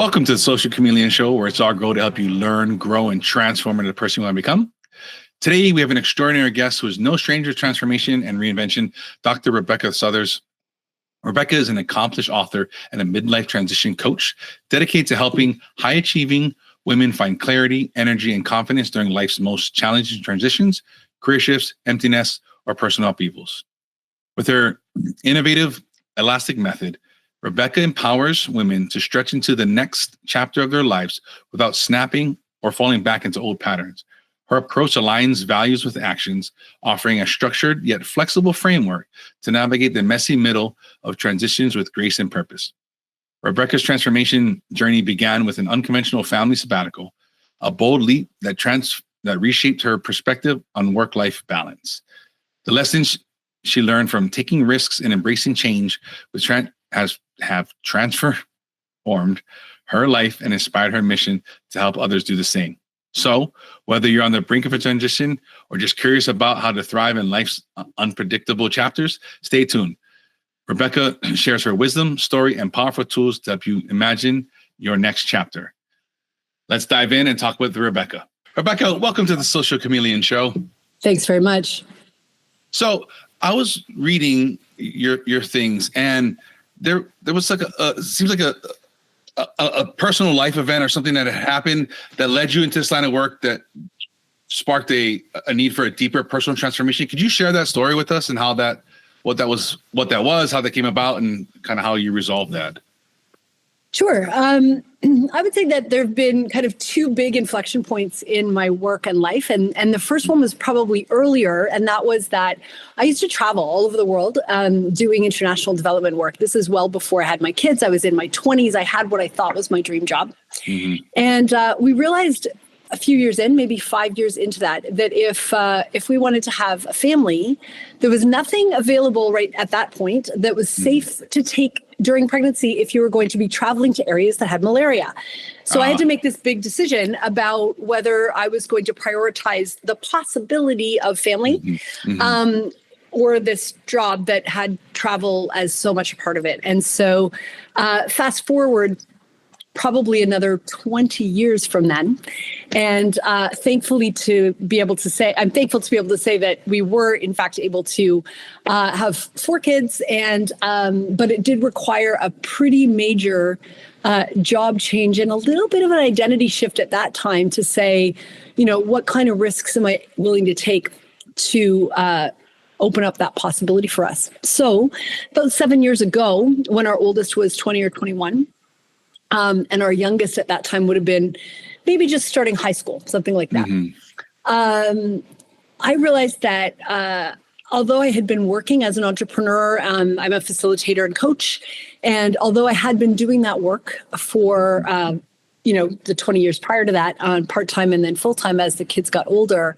Welcome to the Social Chameleon Show, where it's our goal to help you learn, grow, and transform into the person you want to become. Today, we have an extraordinary guest who is no stranger to transformation and reinvention, Dr. Rebecca Sutherns. Rebecca is an accomplished author and a midlife transition coach dedicated to helping high-achieving women find clarity, energy, and confidence during life's most challenging transitions, career shifts, empty nests, or personal upheavals. With her innovative, elastic method, Rebecca empowers women to stretch into the next chapter of their lives without snapping or falling back into old patterns. Her approach aligns values with actions, offering a structured yet flexible framework to navigate the messy middle of transitions with grace and purpose. Rebecca's transformation journey began with an unconventional family sabbatical, a bold leap that reshaped her perspective on work-life balance. The lessons she learned from taking risks and embracing change have transformed her life and inspired her mission to help others do the same. So, whether you're on the brink of a transition or just curious about how to thrive in life's unpredictable chapters, stay tuned. Rebecca shares her wisdom, story, and powerful tools to help you imagine your next chapter. Let's dive in and talk with Rebecca. Rebecca, welcome to the Social Chameleon Show. Thanks very much. So, I was reading your things, and there was like seems like a personal life event or something that had happened that led you into this line of work that sparked a need for a deeper personal transformation. Could you share that story with us and what that was, how that came about, and kind of how you resolved that? Sure. I would say that there have been kind of two big inflection points in my work and life. And the first one was probably earlier. And that was that I used to travel all over the world doing international development work. This is well before I had my kids. I was in my 20s. I had what I thought was my dream job. Mm-hmm. And we realized a few years in, maybe 5 years into that if we wanted to have a family, there was nothing available right at that point that was safe to take during pregnancy if you were going to be traveling to areas that had malaria. So I had to make this big decision about whether I was going to prioritize the possibility of family or this job that had travel as so much a part of it. And so fast forward probably another 20 years from then. And I'm thankful to be able to say that we were in fact able to have 4 kids, and but it did require a pretty major job change and a little bit of an identity shift at that time to say, what kind of risks am I willing to take to open up that possibility for us. So about 7 years ago, when our oldest was 20 or 21, and our youngest at that time would have been maybe just starting high school, something like that. Mm-hmm. I realized that although I had been working as an entrepreneur, I'm a facilitator and coach. And although I had been doing that work for, the 20 years prior to that on part-time and then full-time as the kids got older,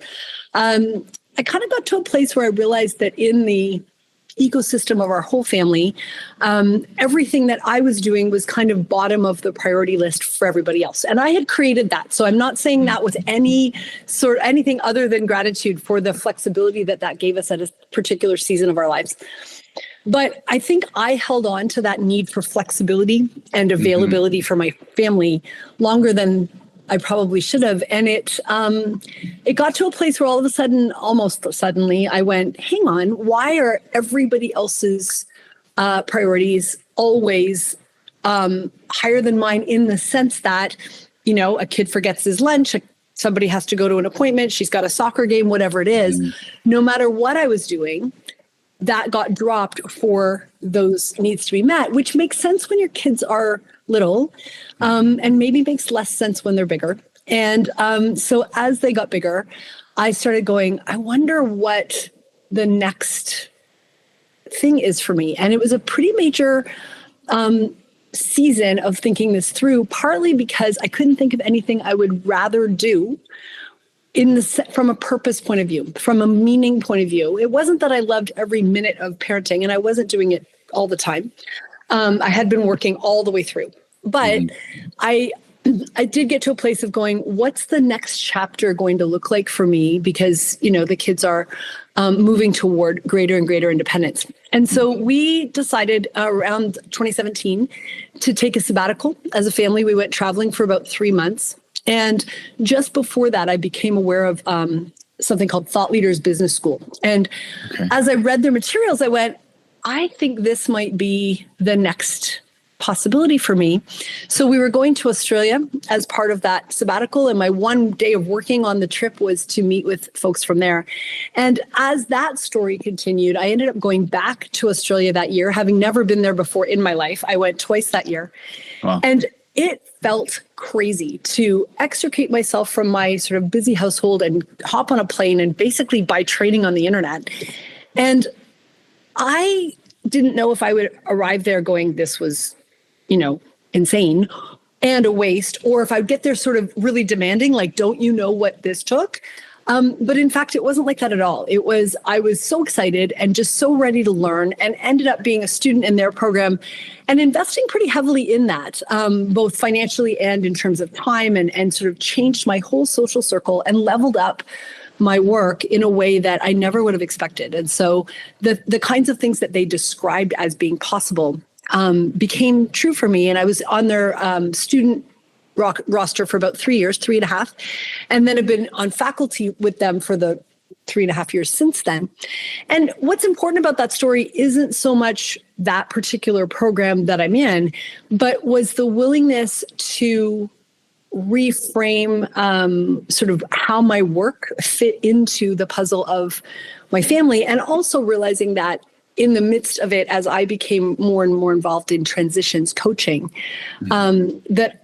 I kind of got to a place where I realized that in the ecosystem of our whole family, everything that I was doing was kind of bottom of the priority list for everybody else. And I had created that. So I'm not saying that with anything other than gratitude for the flexibility that gave us at a particular season of our lives. But I think I held on to that need for flexibility and availability for my family longer than I probably should have. And it got to a place where all of a sudden, almost suddenly, I went, hang on, why are everybody else's priorities always higher than mine, in the sense that, a kid forgets his lunch, somebody has to go to an appointment, she's got a soccer game, whatever it is. No matter what I was doing, that got dropped for those needs to be met, which makes sense when your kids are little, and maybe makes less sense when they're bigger. And so as they got bigger, I started going, I wonder what the next thing is for me. And it was a pretty major season of thinking this through, partly because I couldn't think of anything I would rather do from a purpose point of view, from a meaning point of view. It wasn't that I loved every minute of parenting, and I wasn't doing it all the time. I had been working all the way through, but I did get to a place of going, what's the next chapter going to look like for me? Because, the kids are moving toward greater and greater independence. And so we decided around 2017 to take a sabbatical. As a family, we went traveling for about 3 months. And just before that, I became aware of something called Thought Leaders Business School. And as I read their materials, I went, I think this might be the next possibility for me. So we were going to Australia as part of that sabbatical. And my one day of working on the trip was to meet with folks from there. And as that story continued, I ended up going back to Australia that year, having never been there before in my life. I went twice that year. Wow. And it felt crazy to extricate myself from my sort of busy household and hop on a plane and basically buy training on the internet. And I didn't know if I would arrive there going, this was, insane and a waste, or if I'd get there sort of really demanding, like, don't you know what this took? But in fact, it wasn't like that at all. I was so excited and just so ready to learn, and ended up being a student in their program and investing pretty heavily in that, both financially and in terms of time, and sort of changed my whole social circle and leveled up my work in a way that I never would have expected. And so the kinds of things that they described as being possible became true for me. And I was on their student roster for about 3 years, 3.5, and then have been on faculty with them for the 3.5 years since then. And what's important about that story isn't so much that particular program that I'm in, but was the willingness to reframe sort of how my work fit into the puzzle of my family, and also realizing that in the midst of it, as I became more and more involved in transitions coaching, that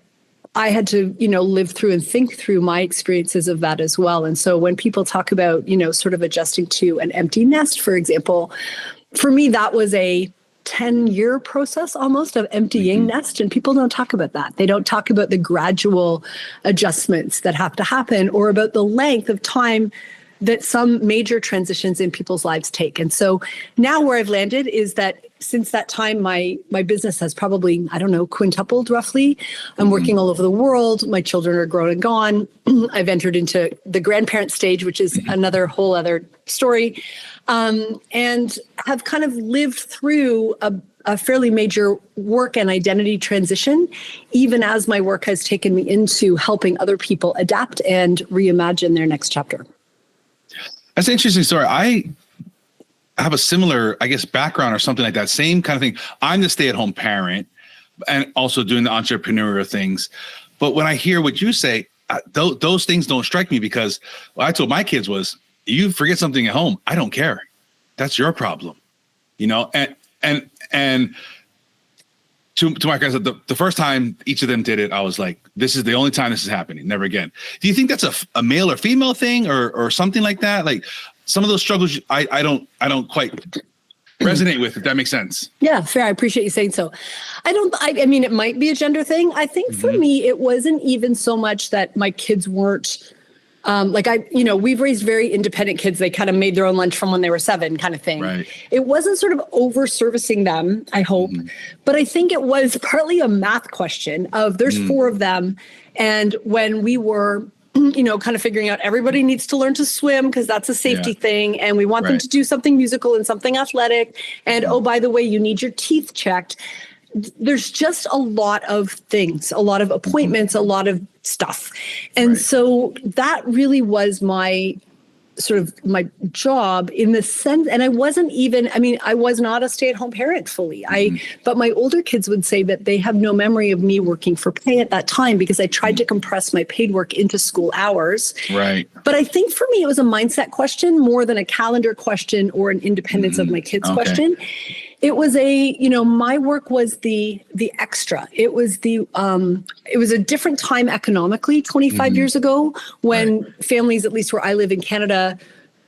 I had to, live through and think through my experiences of that as well. And so when people talk about, sort of adjusting to an empty nest, for example, for me, that was a 10-year process almost of emptying nest. And people don't talk about that. They don't talk about the gradual adjustments that have to happen, or about the length of time that some major transitions in people's lives take. And so now where I've landed is that since that time, my business has probably, quintupled roughly. I'm working all over the world. My children are grown and gone. I've entered into the grandparent stage, which is another whole other story, and have kind of lived through a fairly major work and identity transition, even as my work has taken me into helping other people adapt and reimagine their next chapter. That's an interesting story. I have a similar, background or something like that. Same kind of thing. I'm the stay-at-home parent and also doing the entrepreneurial things. But when I hear what you say, those things don't strike me, because what I told my kids was, you forget something at home, I don't care. That's your problem. And to my guys, the first time each of them did it, I was like, this is the only time this is happening, never again. Do you think that's a male or female thing, or something like that? Like some of those struggles, I don't quite resonate with, if that makes sense. Yeah, fair. I appreciate you saying so. I mean, it might be a gender thing. I think for me, it wasn't even so much that my kids weren't we've raised very independent kids. They kind of made their own lunch from when they were 7 kind of thing. Right. It wasn't sort of over servicing them, I hope, but I think it was partly a math question of there's 4 of them. And when we were, kind of figuring out everybody needs to learn to swim because that's a safety thing. And we want them to do something musical and something athletic. And oh, by the way, you need your teeth checked. There's just a lot of things, a lot of appointments, a lot of stuff. And so that really was my job in the sense, and I was not a stay-at-home parent fully. But my older kids would say that they have no memory of me working for pay at that time, because I tried to compress my paid work into school hours. Right. But I think for me, it was a mindset question more than a calendar question or an independence of my kids question. It was my work was the extra. It was a different time economically 25 years ago, when families, at least where I live in Canada,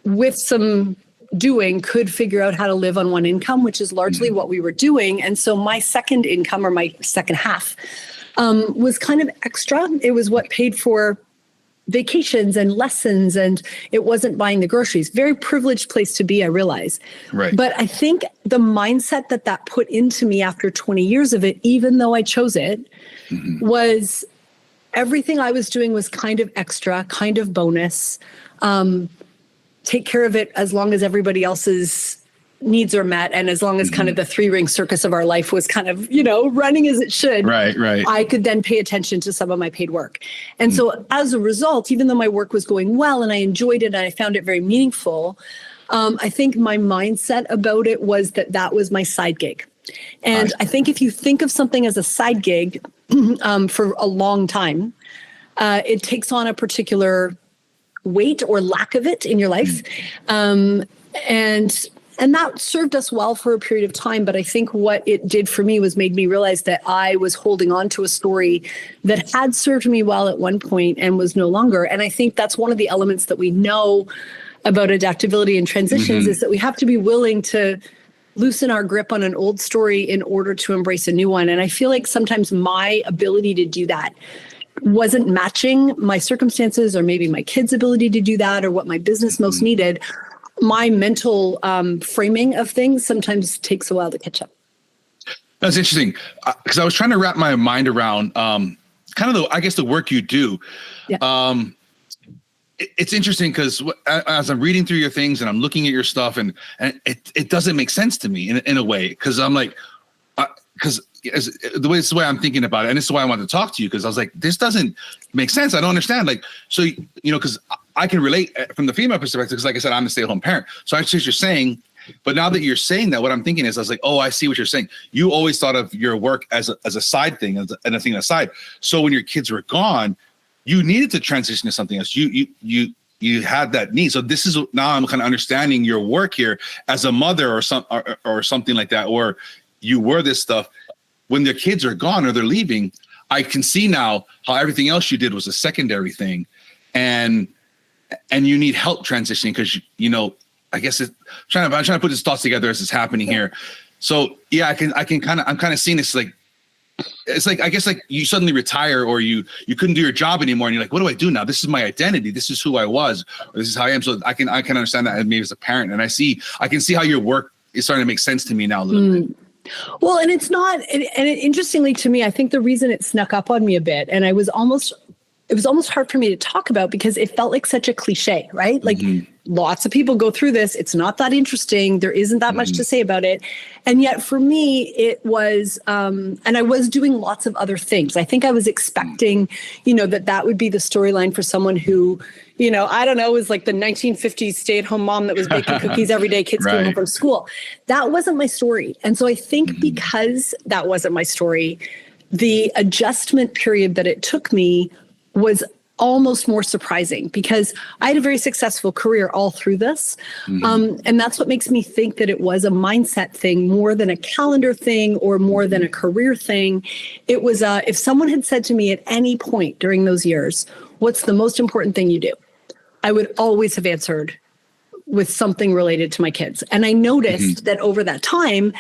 with some doing, could figure out how to live on one income, which is largely what we were doing. And so my second income, or my second half, was kind of extra. It was what paid for vacations and lessons, and it wasn't buying the groceries. Very privileged place to be, I realize. Right. But I think the mindset that put into me after 20 years of it, even though I chose it, was everything I was doing was kind of extra, kind of bonus. Take care of it as long as everybody else is needs are met, and as long as kind of the 3-ring circus of our life was kind of, running as it should, right. I could then pay attention to some of my paid work. And so as a result, even though my work was going well and I enjoyed it and I found it very meaningful, I think my mindset about it was that was my side gig. And I think if you think of something as a side gig for a long time, it takes on a particular weight or lack of it in your life. And that served us well for a period of time. But I think what it did for me was made me realize that I was holding on to a story that had served me well at one point and was no longer. And I think that's one of the elements that we know about adaptability and transitions is that we have to be willing to loosen our grip on an old story in order to embrace a new one. And I feel like sometimes my ability to do that wasn't matching my circumstances or maybe my kids' ability to do that or what my business most needed. My mental framing of things sometimes takes a while to catch up. That's interesting because I was trying to wrap my mind around kind of the work you do. Yeah. It's interesting because as I'm reading through your things and I'm looking at your stuff and it doesn't make sense to me in a way because I'm like, because this is the way I'm thinking about it. And this is why I wanted to talk to you because I was like, this doesn't make sense. I don't understand. Like, so, because I can relate from the female perspective because like I said, I'm a stay-at-home parent. So I see what you're saying. But now that you're saying that, what I'm thinking is I was like, oh, I see what you're saying. You always thought of your work as a side thing and a thing aside. So when your kids were gone, you needed to transition to something else. You had that need. So this is now I'm kind of understanding your work here as a mother or something like that, or you were this stuff. When their kids are gone or they're leaving, I can see now how everything else you did was a secondary thing, and you need help transitioning because I guess I'm trying to put these thoughts together as it's happening here. So yeah, I'm kind of seeing this like it's like I guess like you suddenly retire or you couldn't do your job anymore and you're like, what do I do now? This is my identity. This is who I was. Or this is how I am. So I can understand that maybe as a parent, and I can see how your work is starting to make sense to me now a little bit. Well, and it's not, and interestingly to me, I think the reason it snuck up on me a bit, and it was almost hard for me to talk about because it felt like such a cliche, right? Like lots of people go through this. It's not that interesting. There isn't that much to say about it. And yet for me, it was, and I was doing lots of other things. I think I was expecting, that would be the storyline for someone who, I don't know, was like the 1950s stay-at-home mom that was baking cookies every day, kids came home from school. That wasn't my story. And so I think because that wasn't my story, the adjustment period that it took me was almost more surprising because I had a very successful career all through this. And that's what makes me think that it was a mindset thing more than a calendar thing or more than a career thing. It was, if someone had said to me at any point during those years, what's the most important thing you do? I would always have answered with something related to my kids. And I noticed that over that time,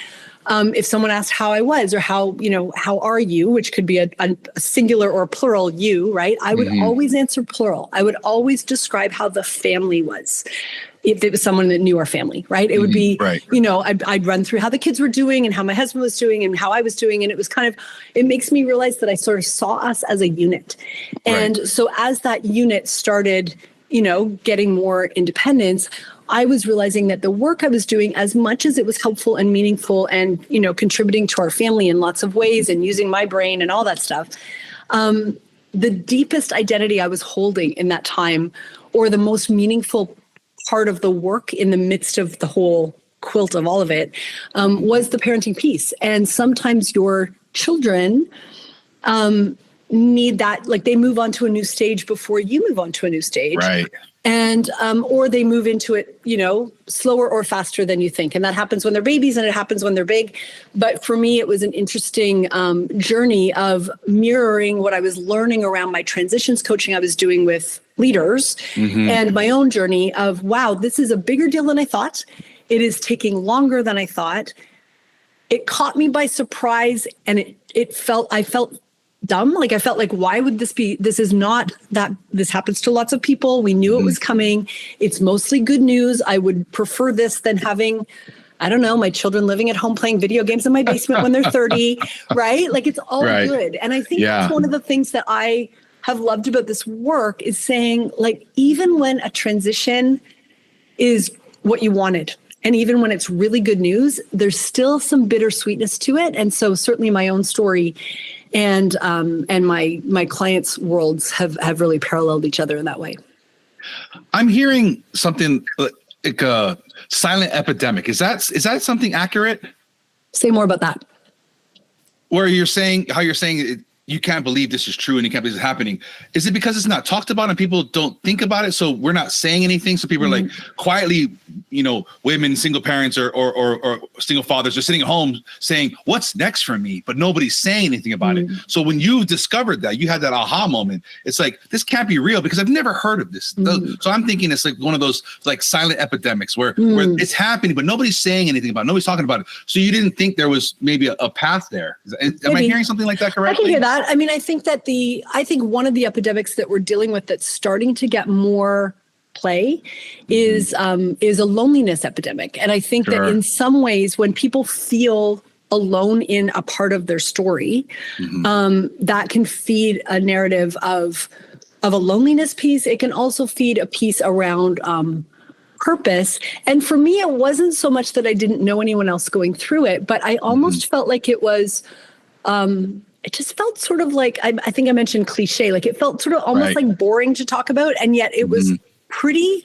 if someone asked how I was or how are you, which could be a singular or a plural you, right? I would always answer plural. I would always describe how the family was. If it was someone that knew our family, right? It would be, I'd run through how the kids were doing and how my husband was doing and how I was doing. And it was it makes me realize that I sort of saw us as a unit. And so as that unit started, getting more independence, I was realizing that the work I was doing, as much as it was helpful and meaningful and, contributing to our family in lots of ways and using my brain and all that stuff, the deepest identity I was holding in that time, or the most meaningful part of the work in the midst of the whole quilt of all of it, was the parenting piece. And sometimes your children need that, like they move on to a new stage before you move on to a new stage. Right. And, or they move into it, slower or faster than you think. And that happens when they're babies and it happens when they're big. But for me, it was an interesting journey of mirroring what I was learning around my transitions coaching I was doing with leaders and my own journey of, wow, this is a bigger deal than I thought. It is taking longer than I thought. It caught me by surprise and I felt dumb. Like I felt like, why would this is not that this happens to lots of people. We knew it was coming. It's mostly good news. I would prefer this than having, I don't know, my children living at home playing video games in my basement when they're 30, right? Like it's all good. And I think that's one of the things that I have loved about this work is saying, like, even when a transition is what you wanted And even when it's really good news, there's still some bittersweetness to it. And so certainly my own story and my clients' worlds have really paralleled each other in that way. I'm hearing something like a silent epidemic. Is that something accurate? Say more about that. Where you're saying you can't believe this is true and you can't believe it's happening. Is it because it's not talked about and people don't think about it? So we're not saying anything. So people are like quietly, women, single parents or single fathers are sitting at home saying, what's next for me? But nobody's saying anything about it. So when you discovered that, you had that aha moment. It's like, this can't be real because I've never heard of this. So I'm thinking it's like one of those like silent epidemics where it's happening, but nobody's saying anything about it. Nobody's talking about it. So you didn't think there was maybe a path there. Am I hearing something like that correctly? I can hear that. I mean, I think one of the epidemics that we're dealing with that's starting to get more play is a loneliness epidemic. And I think that in some ways, when people feel alone in a part of their story, that can feed a narrative of a loneliness piece. It can also feed a piece around purpose. And for me, it wasn't so much that I didn't know anyone else going through it, but I almost felt like it was it just felt sort of like, I think I mentioned cliche, like it felt sort of almost like boring to talk about. And yet it was pretty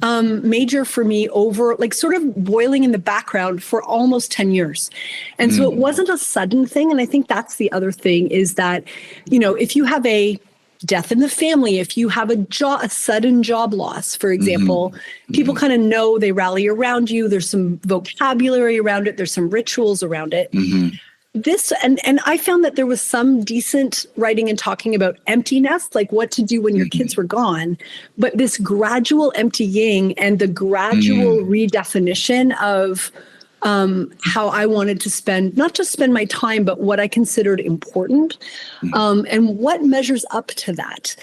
major for me over like sort of boiling in the background for almost 10 years. And so it wasn't a sudden thing. And I think that's the other thing is that, if you have a death in the family, if you have a sudden job loss, for example, people kind of know, they rally around you. There's some vocabulary around it. There's some rituals around it. This and I found that there was some decent writing and talking about empty nest, like what to do when your kids were gone, but this gradual emptying and the gradual redefinition of how I wanted to not just spend my time, but what I considered important, and what measures up to that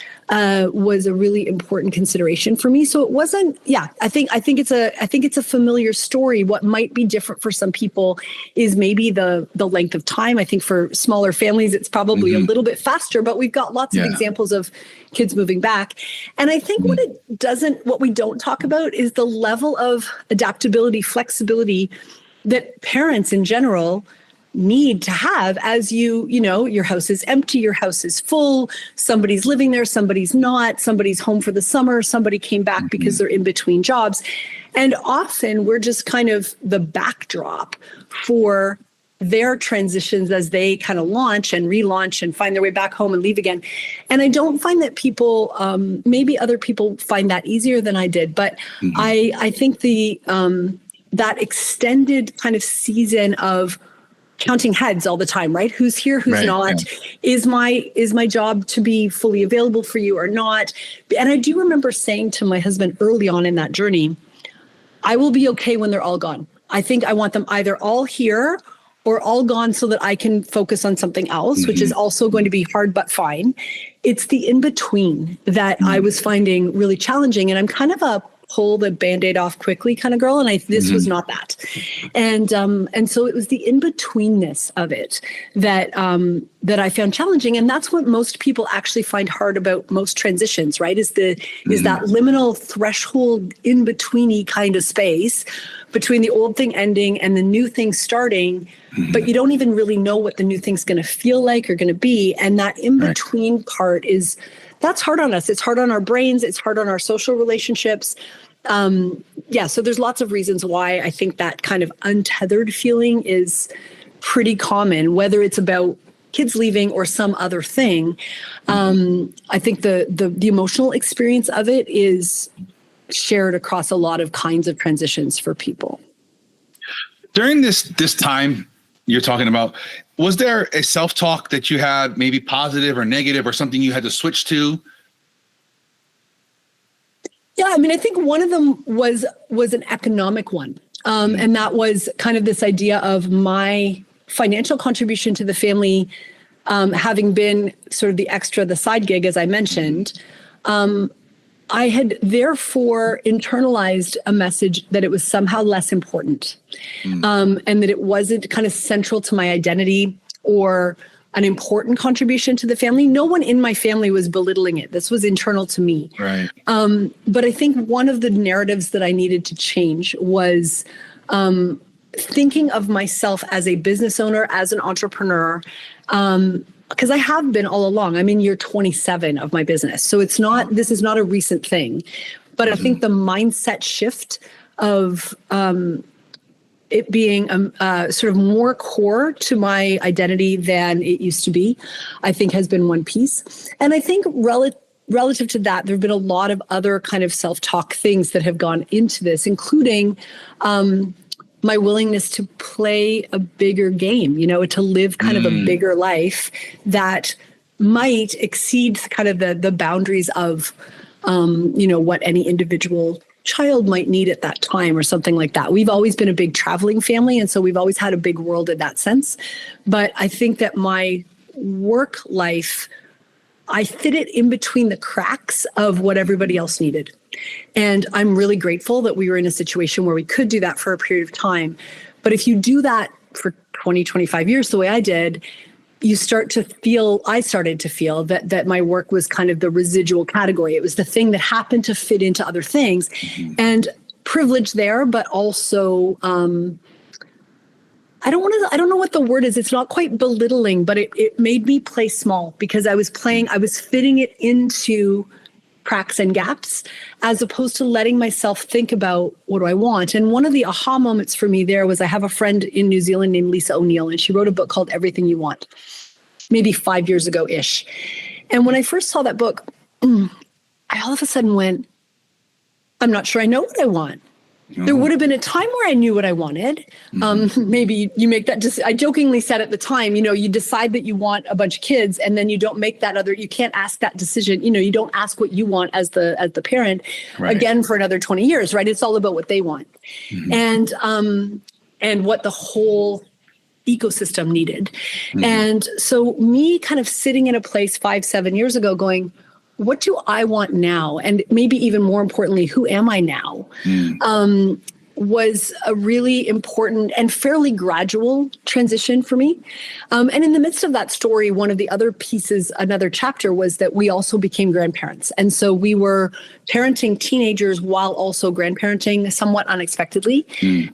was a really important consideration for me. So it wasn't, I think it's a familiar story. What might be different for some people is maybe the length of time. I think for smaller families, it's probably a little bit faster, but we've got lots of examples of kids moving back. And I think what we don't talk about is the level of adaptability, flexibility that parents in general need to have as your house is empty, your house is full, somebody's living there, somebody's not, somebody's home for the summer, somebody came back because they're in between jobs. And often we're just kind of the backdrop for their transitions as they kind of launch and relaunch and find their way back home and leave again. And I don't find that people, maybe other people find that easier than I did, but I think that extended kind of season of counting heads all the time, right? Who's here, who's not? Yeah. Is my job to be fully available for you or not? And I do remember saying to my husband early on in that journey, I will be okay when they're all gone. I think I want them either all here or all gone so that I can focus on something else, which is also going to be hard but fine. It's the in-between that I was finding really challenging. And I'm kind of a pull the Band-Aid off quickly kind of girl. And this was not that. And so it was the in-betweenness of it that I found challenging. And that's what most people actually find hard about most transitions, right? Is that liminal threshold in-betweeny kind of space between the old thing ending and the new thing starting, but you don't even really know what the new thing's going to feel like or going to be. And that in-between part that's hard on us. It's hard on our brains. It's hard on our social relationships. So there's lots of reasons why I think that kind of untethered feeling is pretty common, whether it's about kids leaving or some other thing. I think the emotional experience of it is shared across a lot of kinds of transitions for people. During this time you're talking about, was there a self-talk that you had, maybe positive or negative, or something you had to switch to? Yeah, I mean, I think one of them was an economic one. And that was kind of this idea of my financial contribution to the family, having been sort of the side gig, as I mentioned. I had therefore internalized a message that it was somehow less important, and that it wasn't kind of central to my identity or an important contribution to the family. No one in my family was belittling it. This was internal to me. Right. But I think one of the narratives that I needed to change was thinking of myself as a business owner, as an entrepreneur, because I have been all along. I'm in year 27 of my business. So this is not a recent thing. But I think the mindset shift of it being sort of more core to my identity than it used to be, I think has been one piece. And I think relative to that, there have been a lot of other kind of self-talk things that have gone into this, including my willingness to play a bigger game, to live kind of a bigger life that might exceed kind of the boundaries of, what any individual child might need at that time or something like that. We've always been a big traveling family, and so we've always had a big world in that sense. But I think that my work life, I fit it in between the cracks of what everybody else needed. And I'm really grateful that we were in a situation where we could do that for a period of time. But if you do that for 20, 25 years, the way I did, I started to feel that my work was kind of the residual category. It was the thing that happened to fit into other things. And privilege there, but also, I don't know what the word is. It's not quite belittling, but it made me play small because I was fitting it into cracks and gaps, as opposed to letting myself think about what do I want. And one of the aha moments for me there was I have a friend in New Zealand named Lisa O'Neill, and she wrote a book called Everything You Want, maybe 5 years ago-ish. And when I first saw that book, I all of a sudden went, I'm not sure I know what I want. There would have been a time where I knew what I wanted. Maybe you make that I jokingly said at the time, you decide that you want a bunch of kids and then you don't make you can't ask that decision. You don't ask what you want as the parent again for another 20 years, right? It's all about what they want. And what the whole ecosystem needed. And so me kind of sitting in a place 5-7 years ago going, what do I want now? And maybe even more importantly, who am I now? Was a really important and fairly gradual transition for me. And in the midst of that story, one of the other pieces, another chapter was that we also became grandparents. And so we were parenting teenagers while also grandparenting somewhat unexpectedly.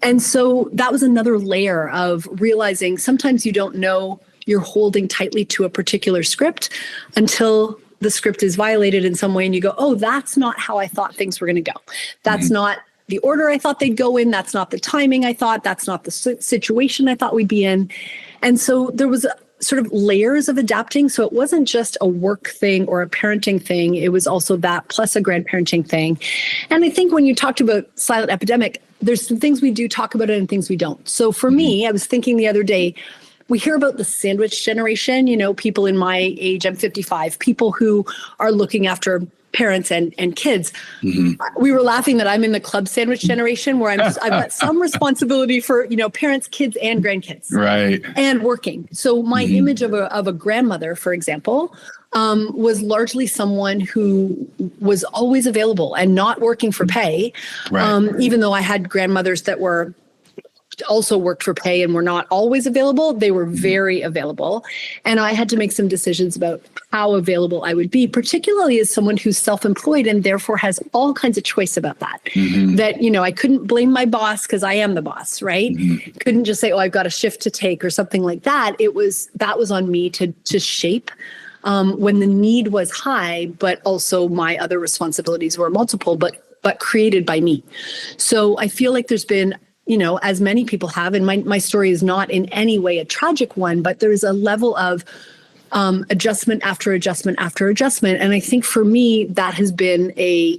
And so that was another layer of realizing sometimes you don't know you're holding tightly to a particular script until the script is violated in some way and you go, oh, that's not how I thought things were going to go. That's not the order I thought they'd go in. That's not the timing I thought. That's not the situation I thought we'd be in. And so there was sort of layers of adapting. So it wasn't just a work thing or a parenting thing. It was also that plus a grandparenting thing. And I think when you talked about silent epidemic, there's some things we do talk about it and things we don't. So for me, I was thinking the other day, we hear about the sandwich generation, people in my age, I'm 55, people who are looking after parents and kids. We were laughing that I'm in the club sandwich generation where I've got some responsibility for, parents, kids, and grandkids. Right. And working. So my image of a grandmother, for example, was largely someone who was always available and not working for pay. Even though I had grandmothers that were also worked for pay and were not always available, they were very available. And I had to make some decisions about how available I would be, particularly as someone who's self-employed and therefore has all kinds of choice about that. That, I couldn't blame my boss because I am the boss, right? Couldn't just say, oh, I've got a shift to take or something like that. That was on me to shape when the need was high, but also my other responsibilities were multiple, but created by me. So I feel like there's been, as many people have, and my story is not in any way a tragic one, but there is a level of adjustment after adjustment after adjustment. And I think for me, that has been a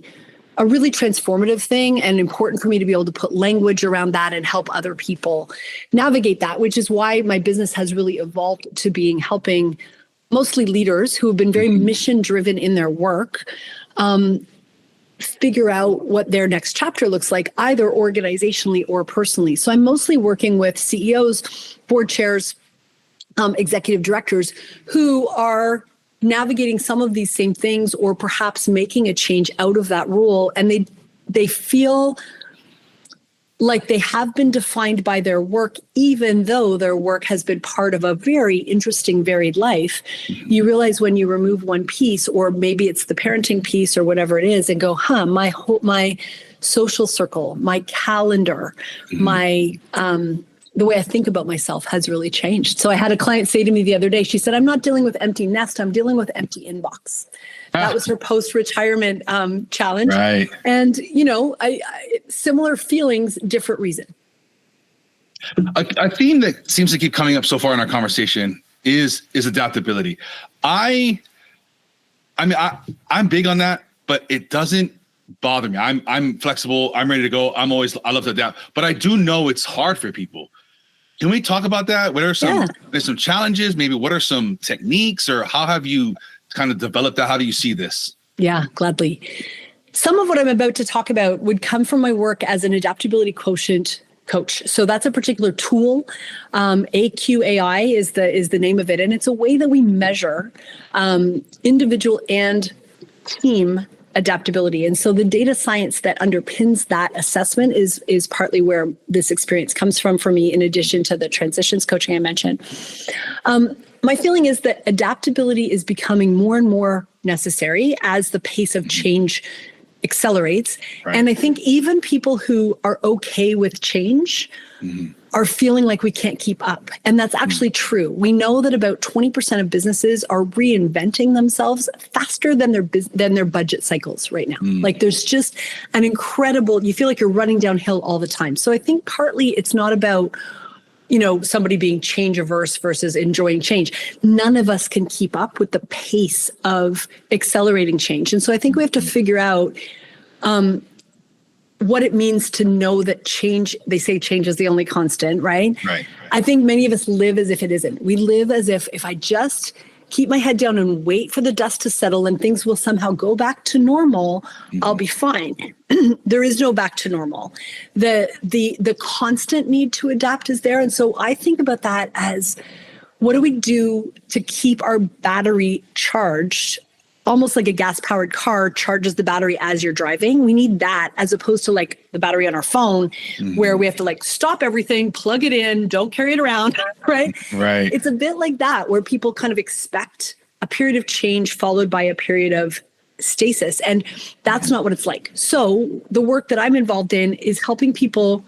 really transformative thing and important for me to be able to put language around that and help other people navigate that, which is why my business has really evolved to being helping mostly leaders who have been very mission driven in their work, figure out what their next chapter looks like, either organizationally or personally. So I'm mostly working with CEOs, board chairs, executive directors who are navigating some of these same things or perhaps making a change out of that role. And they feel like they have been defined by their work, even though their work has been part of a very interesting, varied life. You realize when you remove one piece, or maybe it's the parenting piece or whatever it is, and go, my social circle, my calendar, my the way I think about myself has really changed. So I had a client say to me the other day, she said, I'm not dealing with empty nest, I'm dealing with empty inbox. That was her post-retirement challenge. Right. And, I similar feelings, different reason. A theme that seems to keep coming up so far in our conversation is adaptability. I'm big on that, but it doesn't bother me. I'm flexible. I'm ready to go. I love to adapt, but I do know it's hard for people. Can we talk about that? What are there's some challenges, maybe what are some techniques, or how have you kind of developed that? How do you see this? Yeah, gladly. Some of what I'm about to talk about would come from my work as an adaptability quotient coach. So that's a particular tool. AQAI is the name of it. And it's a way that we measure individual and team adaptability. And so the data science that underpins that assessment is partly where this experience comes from for me, in addition to the transitions coaching I mentioned. My feeling is that adaptability is becoming more and more necessary as the pace of change accelerates. Right. And I think even people who are okay with change are feeling like we can't keep up. And that's actually true. We know that about 20% of businesses are reinventing themselves faster than their budget cycles right now. Like there's just an incredible, you feel like you're running downhill all the time. So I think partly it's not about, somebody being change averse versus enjoying change. None of us can keep up with the pace of accelerating change. And so I think we have to figure out what it means to know that change, they say change is the only constant, right? Right. I think many of us live as if it isn't. We live as if I just keep my head down and wait for the dust to settle and things will somehow go back to normal, I'll be fine. There is no back to normal. The constant need to adapt is there. And so I think about that as, what do we do to keep our battery charged? Almost like a gas-powered car charges the battery as you're driving. We need that, as opposed to like the battery on our phone, where we have to stop everything, plug it in, don't carry it around, right? Right. It's a bit like that, where people kind of expect a period of change followed by a period of stasis. And that's not what it's like. So the work that I'm involved in is helping people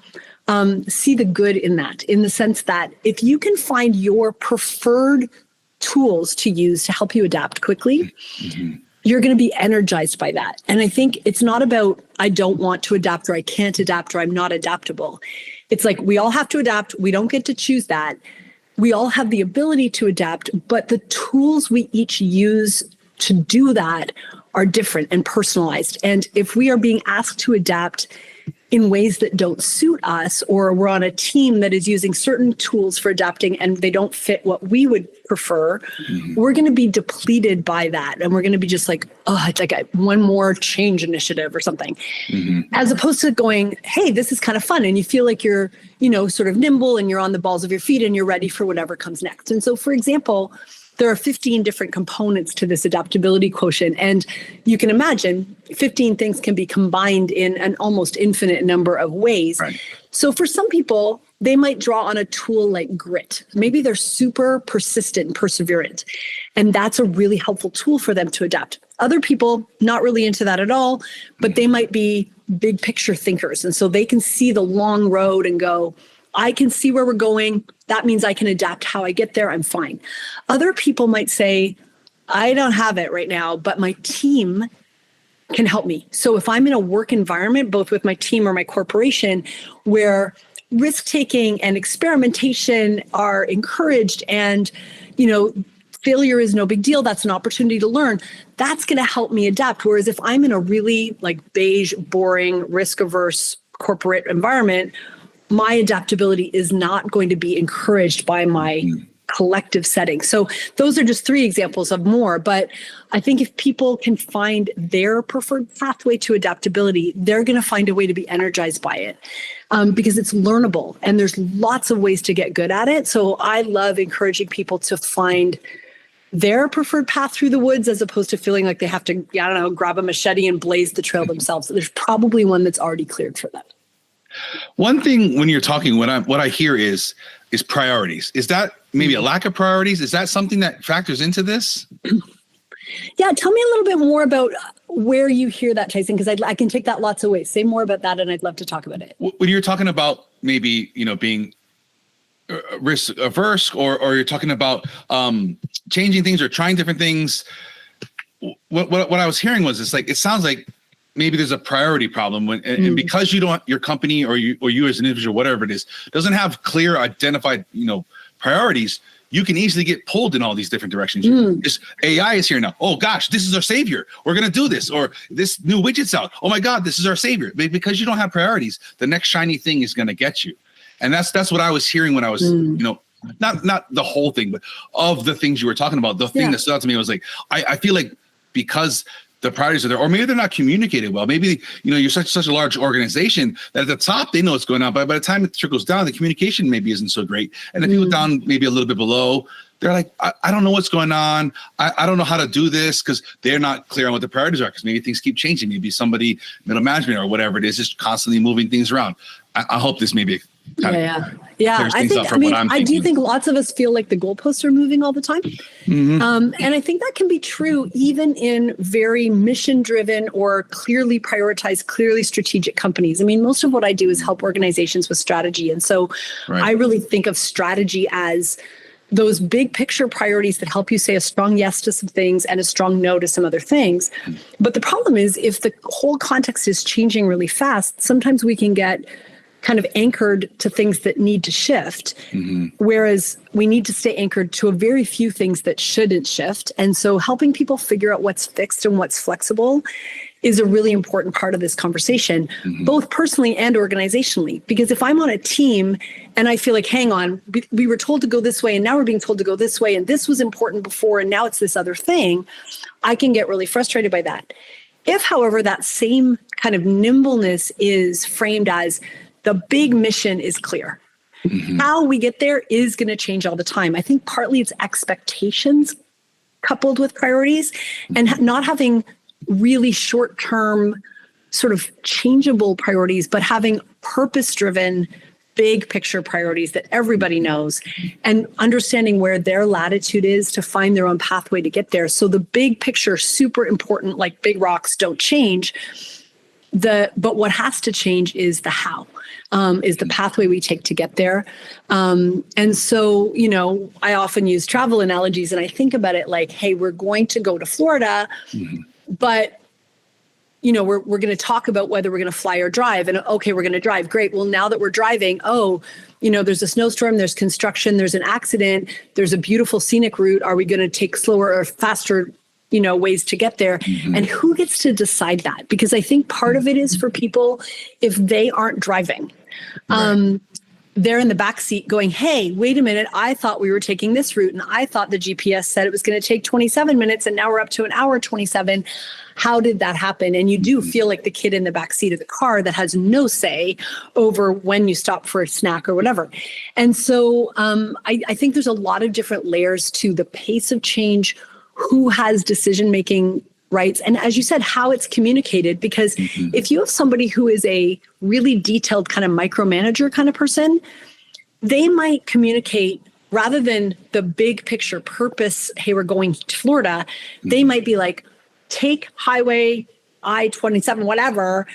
see the good in that, in the sense that if you can find your preferred tools to use to help you adapt quickly, you're going to be energized by that. And I think it's not about, I don't want to adapt, or I can't adapt, or I'm not adaptable. It's like, we all have to adapt. We don't get to choose that. We all have the ability to adapt, but the tools we each use to do that are different and personalized. And if we are being asked to adapt in ways that don't suit us, or we're on a team that is using certain tools for adapting and they don't fit what we would prefer, we're going to be depleted by that. And we're going to be just like, oh, it's like one more change initiative or something, as opposed to going, hey, this is kind of fun. And you feel like you're, sort of nimble and you're on the balls of your feet and you're ready for whatever comes next. And so, for example, there are 15 different components to this adaptability quotient. And you can imagine 15 things can be combined in an almost infinite number of ways. Right. So for some people, they might draw on a tool like grit. Maybe they're super persistent and perseverant, and that's a really helpful tool for them to adapt. Other people, not really into that at all, but they might be big picture thinkers. And so they can see the long road and go, I can see where we're going. That means I can adapt how I get there. I'm fine. Other people might say, I don't have it right now, but my team can help me. So if I'm in a work environment, both with my team or my corporation, where risk-taking and experimentation are encouraged and, failure is no big deal, that's an opportunity to learn, that's going to help me adapt. Whereas if I'm in a really beige, boring, risk-averse corporate environment, my adaptability is not going to be encouraged by my collective setting. So those are just 3 examples of more. But I think if people can find their preferred pathway to adaptability, they're going to find a way to be energized by it, because it's learnable and there's lots of ways to get good at it. So I love encouraging people to find their preferred path through the woods, as opposed to feeling like they have to, grab a machete and blaze the trail themselves. There's probably one that's already cleared for them. One thing when you're talking, what I hear is priorities. Is that maybe a lack of priorities? Is that something that factors into this? Yeah, tell me a little bit more about where you hear that, Tyson, because I can take that lots of ways. Say more about that, and I'd love to talk about it. When you're talking about maybe, being risk averse, or you're talking about changing things or trying different things, what I was hearing was, it sounds like maybe there's a priority problem and because your company or you as an individual, whatever it is, doesn't have clear identified, priorities, you can easily get pulled in all these different directions. Just AI is here now. Oh gosh, this is our savior. We're going to do this, or this new widget's out. Oh my God, this is our savior. Because you don't have priorities, the next shiny thing is going to get you. And that's what I was hearing when I was, not the whole thing, but of the things you were talking about. The thing that stood out to me was I feel like because the priorities are there, or maybe they're not communicated well. Maybe, you're such a large organization that at the top, they know what's going on. But by the time it trickles down, the communication maybe isn't so great. And the people down maybe a little bit below, they're like, I don't know what's going on. I don't know how to do this, because they're not clear on what the priorities are, because maybe things keep changing. Maybe somebody, middle management or whatever it is, just constantly moving things around. I hope this maybe Yeah. I do think lots of us feel like the goalposts are moving all the time. And I think that can be true even in very mission-driven or clearly prioritized, clearly strategic companies. I mean, most of what I do is help organizations with strategy. And so I really think of strategy as those big picture priorities that help you say a strong yes to some things and a strong no to some other things. But the problem is, if the whole context is changing really fast, sometimes we can get kind of anchored to things that need to shift, whereas we need to stay anchored to a very few things that shouldn't shift. And so helping people figure out what's fixed and what's flexible is a really important part of this conversation, both personally and organizationally. Because if I'm on a team and I feel like, hang on, we were told to go this way and now we're being told to go this way, and this was important before and now it's this other thing, I can get really frustrated by that. If, however, that same kind of nimbleness is framed as the big mission is clear, how we get there is going to change all the time. I think partly it's expectations coupled with priorities, and not having really short-term sort of changeable priorities, but having purpose-driven big picture priorities that everybody knows, and understanding where their latitude is to find their own pathway to get there. So the big picture, super important, like big rocks don't change. But what has to change is the how, is the pathway we take to get there. And so, I often use travel analogies, and I think about it like, hey, we're going to go to Florida, but we're going to talk about whether we're going to fly or drive. And okay, we're going to drive. Great. Well, now that we're driving, there's a snowstorm, there's construction, there's an accident, there's a beautiful scenic route. Are we going to take slower or faster ways to get there? And who gets to decide that? Because I think part of it is for people, if they aren't driving, they're in the back seat going, hey, wait a minute, I thought we were taking this route and I thought the GPS said it was going to take 27 minutes and now we're up to an hour 27. How did that happen? And you do feel like the kid in the back seat of the car that has no say over when you stop for a snack or whatever. And so I think there's a lot of different layers to the pace of change, who has decision-making rights, and as you said, how it's communicated. Because if you have somebody who is a really detailed kind of micromanager kind of person, they might communicate rather than the big picture purpose, hey, we're going to Florida, they might be like, take highway I-27, whatever,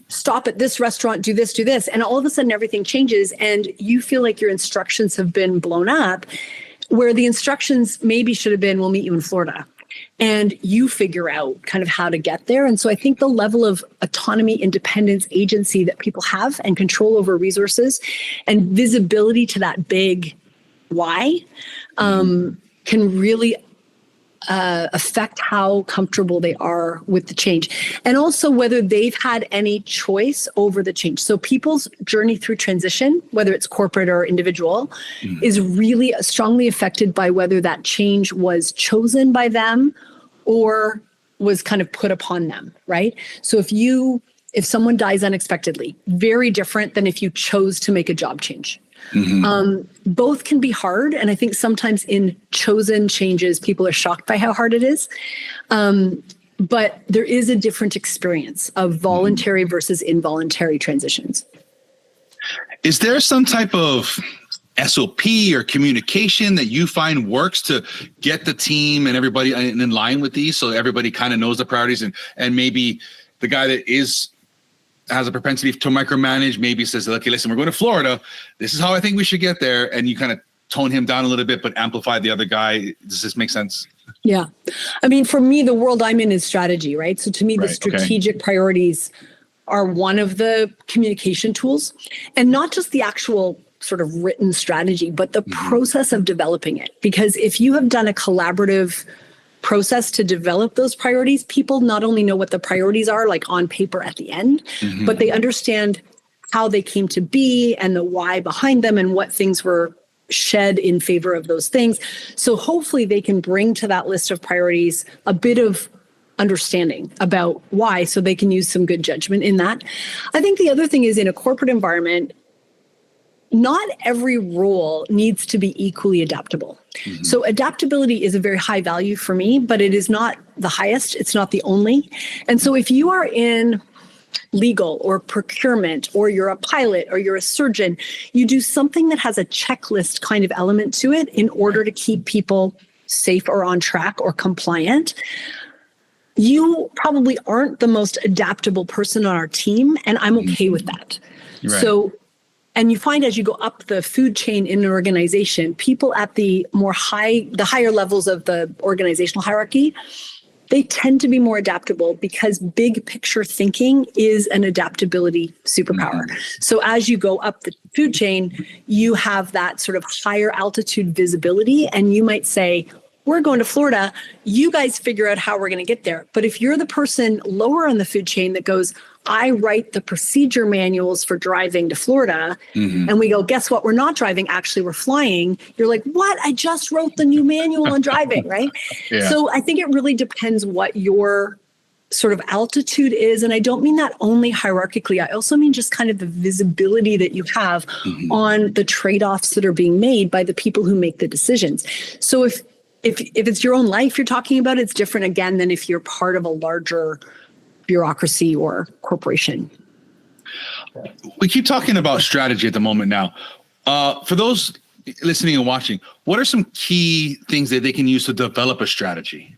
stop at this restaurant, do this. And all of a sudden everything changes and you feel like your instructions have been blown up, where the instructions maybe should have been, we'll meet you in Florida. And you figure out kind of how to get there. And so I think the level of autonomy, independence, agency that people have and control over resources and visibility to that big why can really affect how comfortable they are with the change, and also whether they've had any choice over the change. So people's journey through transition, whether it's corporate or individual, is really strongly affected by whether that change was chosen by them or was kind of put upon them, right? So if someone dies unexpectedly, very different than if you chose to make a job change. Both can be hard. And I think sometimes in chosen changes, people are shocked by how hard it is. But there is a different experience of voluntary versus involuntary transitions. Is there some type of SOP or communication that you find works to get the team and everybody in line with these, so everybody kind of knows the priorities, and maybe the guy that has a propensity to micromanage maybe says, okay, listen, we're going to Florida. This is how I think we should get there. And you kind of tone him down a little bit, but amplify the other guy. Does this make sense? Yeah. I mean, for me, the world I'm in is strategy, right? So to me, the strategic priorities are one of the communication tools, and not just the actual sort of written strategy, but the process of developing it. Because if you have done a collaborative process to develop those priorities, people not only know what the priorities are, like on paper at the end, but they understand how they came to be and the why behind them and what things were shed in favor of those things. So hopefully they can bring to that list of priorities a bit of understanding about why, so they can use some good judgment in that. I think the other thing is, in a corporate environment, not every role needs to be equally adaptable. So adaptability is a very high value for me, but it is not the highest. It's not the only. And so if you are in legal or procurement, or you're a pilot, or you're a surgeon, you do something that has a checklist kind of element to it in order to keep people safe or on track or compliant. You probably aren't the most adaptable person on our team, and I'm okay with that. Right. So, and you find as you go up the food chain in an organization, people at the higher levels of the organizational hierarchy, they tend to be more adaptable because big picture thinking is an adaptability superpower. So as you go up the food chain, you have that sort of higher altitude visibility, and you might say, we're going to Florida, you guys figure out how we're going to get there. But if you're the person lower on the food chain that goes, I write the procedure manuals for driving to Florida, and we go, guess what? We're not driving. Actually, we're flying. You're like, what? I just wrote the new manual on driving, right? Yeah. So I think it really depends what your sort of altitude is. And I don't mean that only hierarchically. I also mean just kind of the visibility that you have on the trade-offs that are being made by the people who make the decisions. So if it's your own life you're talking about, it's different again than if you're part of a larger bureaucracy or corporation. We keep talking about strategy at the moment now. For those listening and watching, what are some key things that they can use to develop a strategy?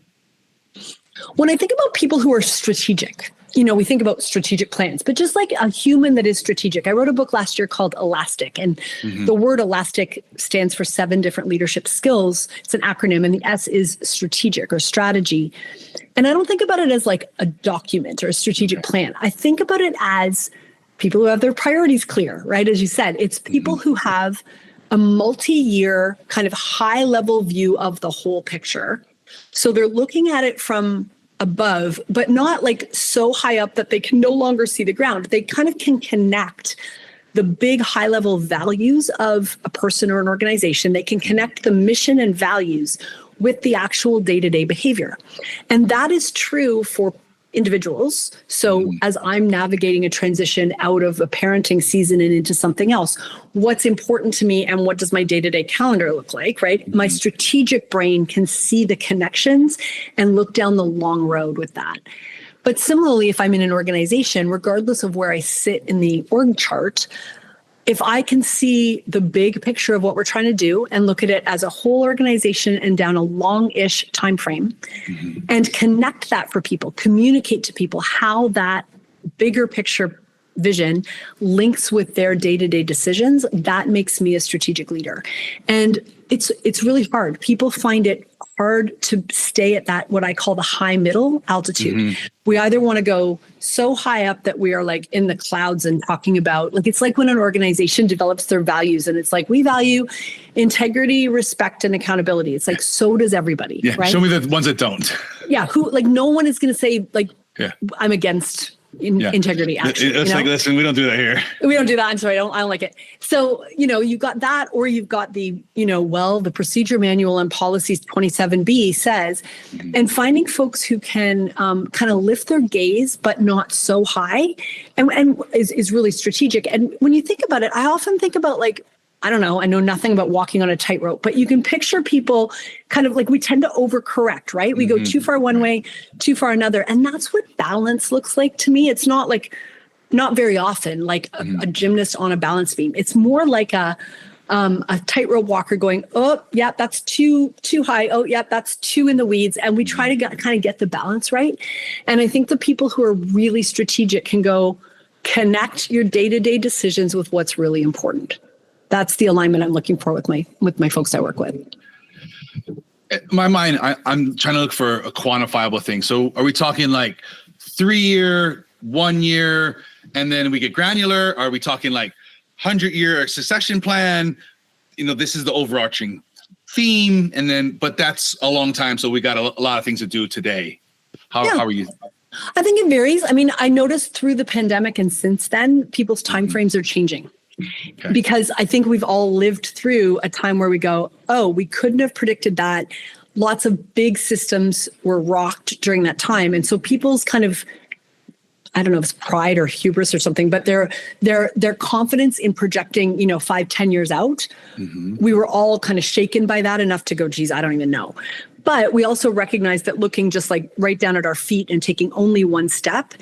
When I think about people who are strategic, we think about strategic plans, but just like a human that is strategic. I wrote a book last year called Elastic, and the word elastic stands for 7 different leadership skills. It's an acronym, and the S is strategic or strategy. And I don't think about it as like a document or a strategic plan. I think about it as people who have their priorities clear, right? As you said, it's people who have a multi-year kind of high-level view of the whole picture. So they're looking at it from above, but not like so high up that they can no longer see the ground. They kind of can connect the big high level values of a person or an organization. They can connect the mission and values with the actual day-to-day behavior. And that is true for individuals. So as I'm navigating a transition out of a parenting season and into something else, what's important to me and what does my day-to-day calendar look like, right? My strategic brain can see the connections and look down the long road with that. But similarly, if I'm in an organization, regardless of where I sit in the org chart, if I can see the big picture of what we're trying to do and look at it as a whole organization and down a long-ish time frame, and connect that for people, communicate to people how that bigger picture vision links with their day-to-day decisions, that makes me a strategic leader. And it's really hard. People find it hard to stay at that, what I call the high middle altitude. We either want to go so high up that we are like in the clouds and talking about, like, it's like when an organization develops their values and it's like, we value integrity, respect, and accountability. It's like, so does everybody. Yeah. Right? Show me the ones that don't. Yeah. No one is going to say like, I'm against integrity action. It's like, listen, we don't do that here. We don't do that. I'm sorry, I don't like it. So, you've got that, or you've got the, the procedure manual and policies 27B says, and finding folks who can kind of lift their gaze, but not so high, and is really strategic. And when you think about it, I often think about like, I don't know, I know nothing about walking on a tightrope, but you can picture people kind of like, we tend to overcorrect, right? We go too far one way, too far another. And that's what balance looks like to me. It's not very often like a gymnast on a balance beam. It's more like a a tightrope walker going, oh, yeah, that's too high. Oh, yeah, that's too in the weeds. And we try to kind of get the balance right. And I think the people who are really strategic can go connect your day-to-day decisions with what's really important. That's the alignment I'm looking for with my folks I work with. In my mind, I'm trying to look for a quantifiable thing. So are we talking like 3-year, 1 year, and then we get granular? Are we talking like 100-year succession plan? This is the overarching theme, but that's a long time. So we got a lot of things to do today. How are you? I think it varies. I mean, I noticed through the pandemic and since then, people's timeframes are changing. Okay. Because I think we've all lived through a time where we go, oh, we couldn't have predicted that. Lots of big systems were rocked during that time. And so people's kind of, I don't know if it's pride or hubris or something, but their confidence in projecting, 5-10 years out, we were all kind of shaken by that enough to go, geez, I don't even know. But we also recognize that looking just like right down at our feet and taking only one step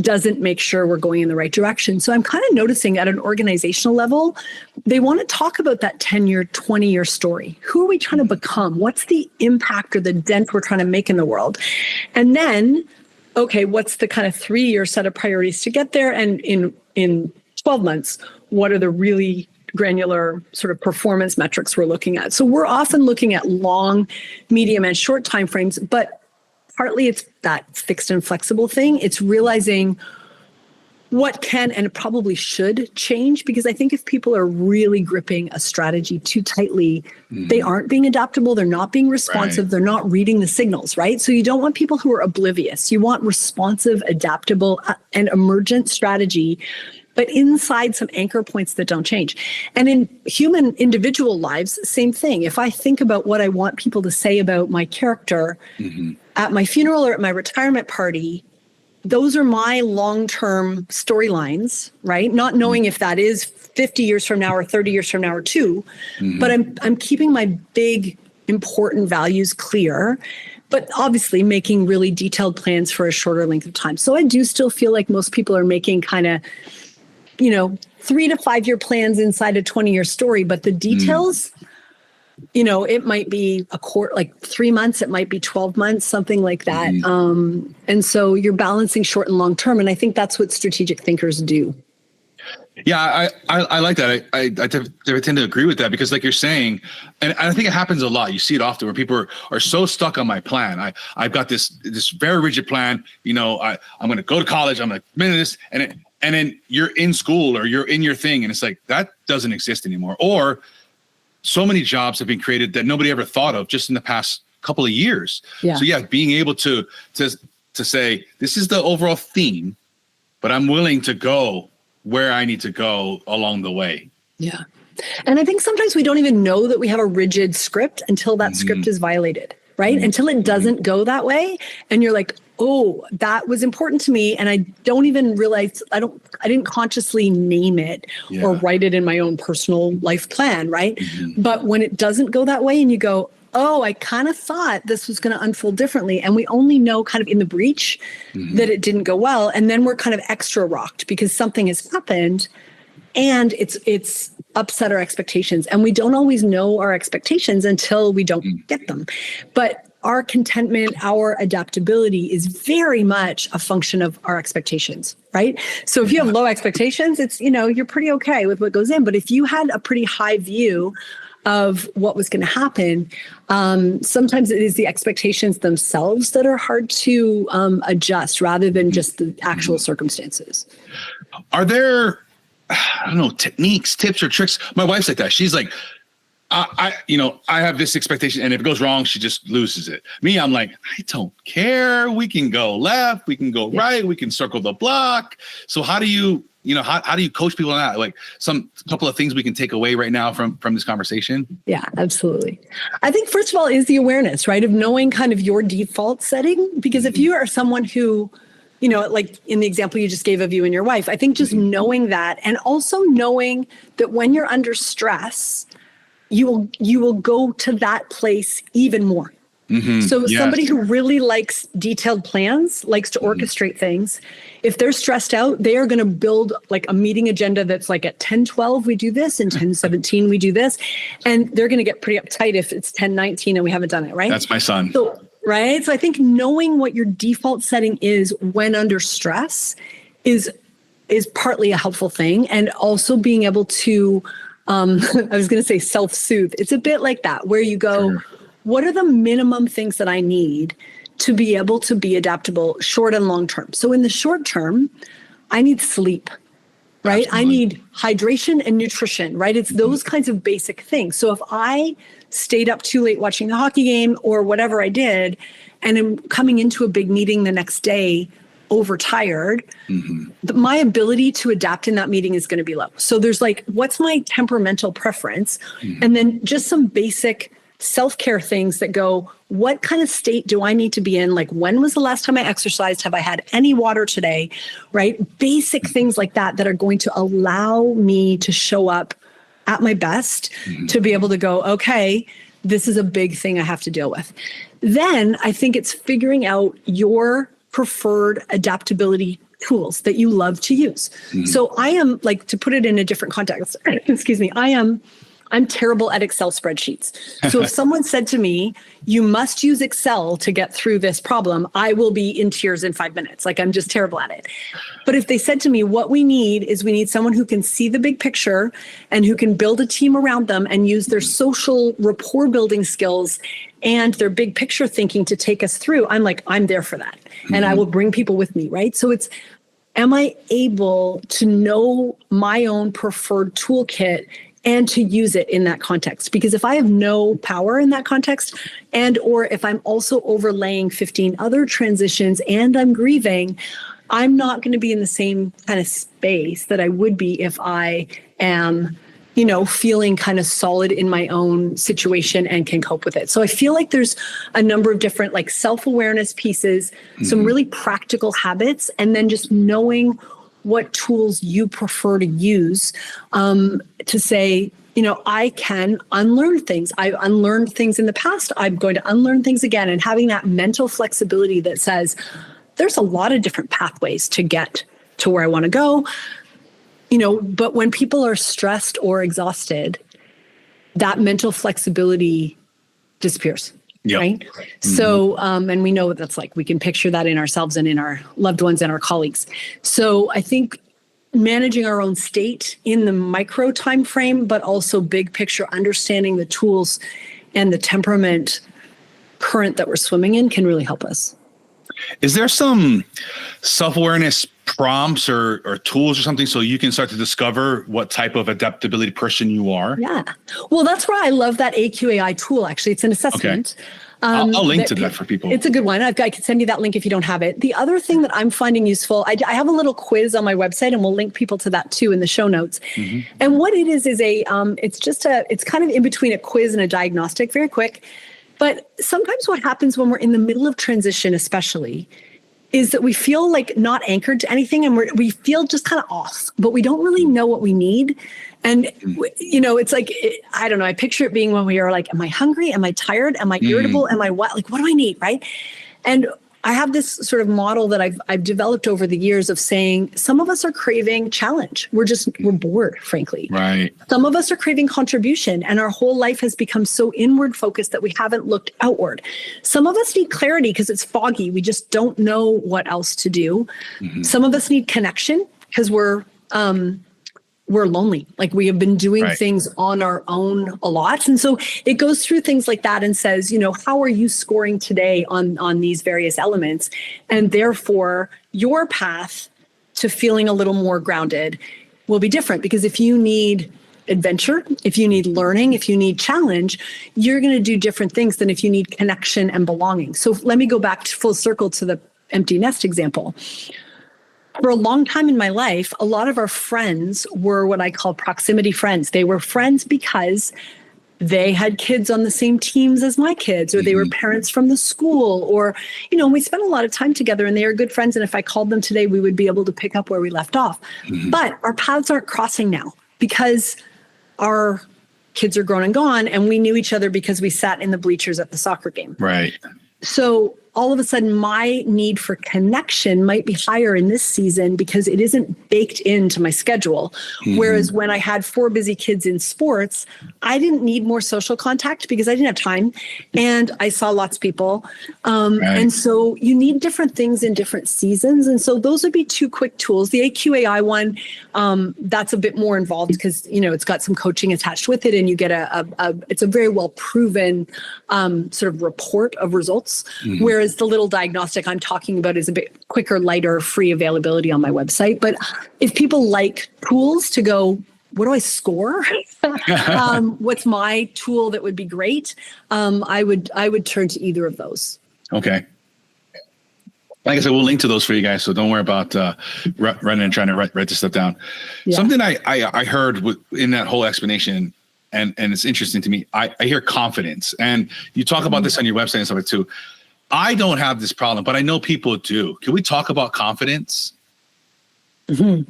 doesn't make sure we're going in the right direction. So I'm kind of noticing at an organizational level, they want to talk about that 10-year, 20-year story. Who are we trying to become? What's the impact or the dent we're trying to make in the world? And then, okay, what's the kind of 3-year set of priorities to get there? And in 12 months, what are the really granular sort of performance metrics we're looking at? So we're often looking at long, medium, and short timeframes, but partly it's that fixed and flexible thing. It's realizing what can and probably should change, because I think if people are really gripping a strategy too tightly, they aren't being adaptable. They're not being responsive. Right. They're not reading the signals, right? So you don't want people who are oblivious. You want responsive, adaptable, and emergent strategy, but inside some anchor points that don't change. And in human individual lives, same thing. If I think about what I want people to say about my character at my funeral or at my retirement party, those are my long-term storylines, right? Not knowing if that is 50 years from now or 30 years from now or 2, but I'm keeping my big, important values clear, but obviously making really detailed plans for a shorter length of time. So I do still feel like most people are making kind of 3 to 5 year plans inside a 20-year story, but the details, it might be a quarter, like 3 months, it might be 12 months, something like that. And so you're balancing short and long term. And I think that's what strategic thinkers do. Yeah, I like that. I tend to agree with that, because like you're saying, and I think it happens a lot. You see it often where people are so stuck on my plan. I've got this very rigid plan. I'm going to go to college. I'm going to commit to this, and then you're in school or you're in your thing, and it's like that doesn't exist anymore. Or so many jobs have been created that nobody ever thought of just in the past couple of years. Yeah. So yeah, being able to say this is the overall theme, but I'm willing to go where I need to go along the way. Yeah. And I think sometimes we don't even know that we have a rigid script until that script is violated, right? Until it doesn't go that way. And you're like, oh, that was important to me. And I don't even realize, I didn't consciously name it or write it in my own personal life plan, right? But when it doesn't go that way and you go, oh, I kind of thought this was going to unfold differently. And we only know kind of in the breach that it didn't go well. And then we're kind of extra rocked because something has happened and it's upset our expectations. And we don't always know our expectations until we don't get them. But our contentment, our adaptability is very much a function of our expectations, right? So if you have low expectations, it's, you're pretty okay with what goes in. But if you had a pretty high view of what was going to happen, sometimes it is the expectations themselves that are hard to adjust rather than just the actual circumstances. Are there, I don't know, techniques, tips, or tricks? My wife's like that. She's like, I have this expectation, and if it goes wrong, she just loses it. Me, I'm like, I don't care. We can go left, we can go right, we can circle the block. So how do you, how do you coach people on that? Like couple of things we can take away right now from this conversation? Yeah, absolutely. I think first of all is the awareness, right? Of knowing kind of your default setting, because if you are someone who, like in the example you just gave of you and your wife, I think just knowing that, and also knowing that when you're under stress, you will go to that place even more, So Yes. somebody who really likes detailed plans, likes to orchestrate things, if they're stressed out, they are going to build like a meeting agenda that's like at 10:12 we do this, and 10:17 we do this. And they're going to get pretty uptight if it's 10:19 and we haven't done it, right? That's my son. So, right. So I think knowing what your default setting is when under stress is partly a helpful thing. And also being able to, I was going to say self-soothe. It's a bit like that, where you go, Sure. What are the minimum things that I need to be able to be adaptable short and long term? So in the short term, I need sleep, right? Absolutely. I need hydration and nutrition, right? It's those kinds of basic things. So if I stayed up too late watching the hockey game or whatever I did, and am coming into a big meeting the next day overtired, my ability to adapt in that meeting is going to be low. So there's like, what's my temperamental preference? And then just some basic self-care things that go, what kind of state do I need to be in? Like, when was the last time I exercised? Have I had any water today? Right? Basic things like that are going to allow me to show up at my best, to be able to go, okay, this is a big thing I have to deal with. Then I think it's figuring out your preferred adaptability tools that you love to use. So I am, like, to put it in a different context, excuse me, I'm terrible at Excel spreadsheets. So if someone said to me, you must use Excel to get through this problem, I will be in tears in 5 minutes. Like, I'm just terrible at it. But if they said to me, what we need someone who can see the big picture and who can build a team around them and use their social rapport building skills and their big picture thinking to take us through, I'm like, I'm there for that. And I will bring people with me, right? So it's, am I able to know my own preferred toolkit and to use it in that context? Because if I have no power in that context, and or if I'm also overlaying 15 other transitions and I'm grieving, I'm not going to be in the same kind of space that I would be if I am, feeling kind of solid in my own situation and can cope with it. So I feel like there's a number of different, like, self-awareness pieces, some really practical habits, and then just knowing what tools you prefer to use, to say, I can unlearn things. I've unlearned things in the past. I'm going to unlearn things again. And having that mental flexibility that says, there's a lot of different pathways to get to where I want to go. But when people are stressed or exhausted, that mental flexibility disappears. Yep. Right. So, and we know what that's like. We can picture that in ourselves and in our loved ones and our colleagues. So I think managing our own state in the micro time frame, but also big picture, understanding the tools and the temperament current that we're swimming in can really help us. Is there some self-awareness prompts or tools or something so you can start to discover what type of adaptability person you are? Yeah. Well, that's why I love that AQAI tool. Actually, it's an assessment. Okay. I'll link to that for people. It's a good one. I can send you that link if you don't have it. The other thing that I'm finding useful, I have a little quiz on my website, and we'll link people to that too in the show notes. And what it is it's kind of in between a quiz and a diagnostic, very quick. But sometimes what happens when we're in the middle of transition, especially, is that we feel like not anchored to anything, and we feel just kind of off, but we don't really know what we need. And, it's like, I don't know, I picture it being when we are like, am I hungry? Am I tired? Am I irritable? Am I what? Like, what do I need? Right. And I have this sort of model that I've developed over the years of saying, some of us are craving challenge. We're bored, frankly. Right. Some of us are craving contribution, and our whole life has become so inward focused that we haven't looked outward. Some of us need clarity because it's foggy. We just don't know what else to do. Some of us need connection because we're lonely. Like, we have been doing things on our own a lot. And so it goes through things like that and says, how are you scoring today on these various elements? And therefore your path to feeling a little more grounded will be different, because if you need adventure, if you need learning, if you need challenge, you're going to do different things than if you need connection and belonging. So let me go back to full circle to the empty nest example. For a long time in my life, a lot of our friends were what I call proximity friends. They were friends because they had kids on the same teams as my kids, or they were parents from the school, or, we spent a lot of time together, and they are good friends. And if I called them today, we would be able to pick up where we left off. But our paths aren't crossing now because our kids are grown and gone, and we knew each other because we sat in the bleachers at the soccer game. Right. So all of a sudden, my need for connection might be higher in this season because it isn't baked into my schedule. Whereas when I had 4 busy kids in sports, I didn't need more social contact because I didn't have time, and I saw lots of people. And so you need different things in different seasons. And so those would be 2 quick tools. The AQAI one, that's a bit more involved because, it's got some coaching attached with it, and you get it's a very well proven sort of report of results. Whereas the little diagnostic I'm talking about is a bit quicker, lighter, free availability on my website. But if people like tools to go, what do I score? What's my tool that would be great? I would turn to either of those. Okay. Like I said, we'll link to those for you guys, so don't worry about running and trying to write this stuff down. Yeah. Something I heard in that whole explanation, and it's interesting to me. I hear confidence, and you talk about this on your website and stuff like too. I don't have this problem, but I know people do. Can we talk about confidence? Yeah,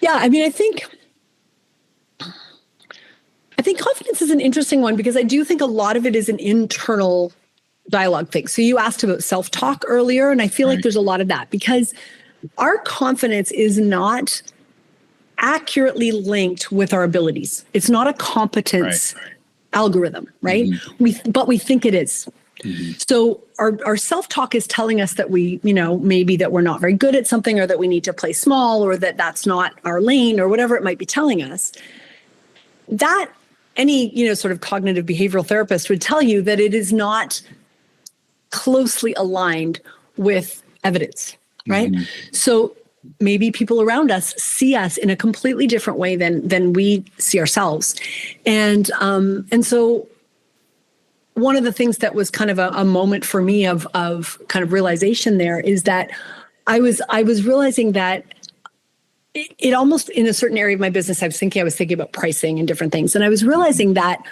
I mean, I think confidence is an interesting one because I do think a lot of it is an internal dialogue thing. So you asked about self-talk earlier, and I feel like there's a lot of that because our confidence is not accurately linked with our abilities. It's not a competence algorithm, right? But we think it is. So our self-talk is telling us that we, maybe that we're not very good at something, or that we need to play small, or that that's not our lane, or whatever it might be telling us. That any, sort of cognitive behavioral therapist would tell you that it is not closely aligned with evidence, right? So maybe people around us see us in a completely different way than we see ourselves. And so one of the things that was kind of a moment for me of kind of realization there is that I was realizing that it almost, in a certain area of my business, I was thinking about pricing and different things. And I was realizing that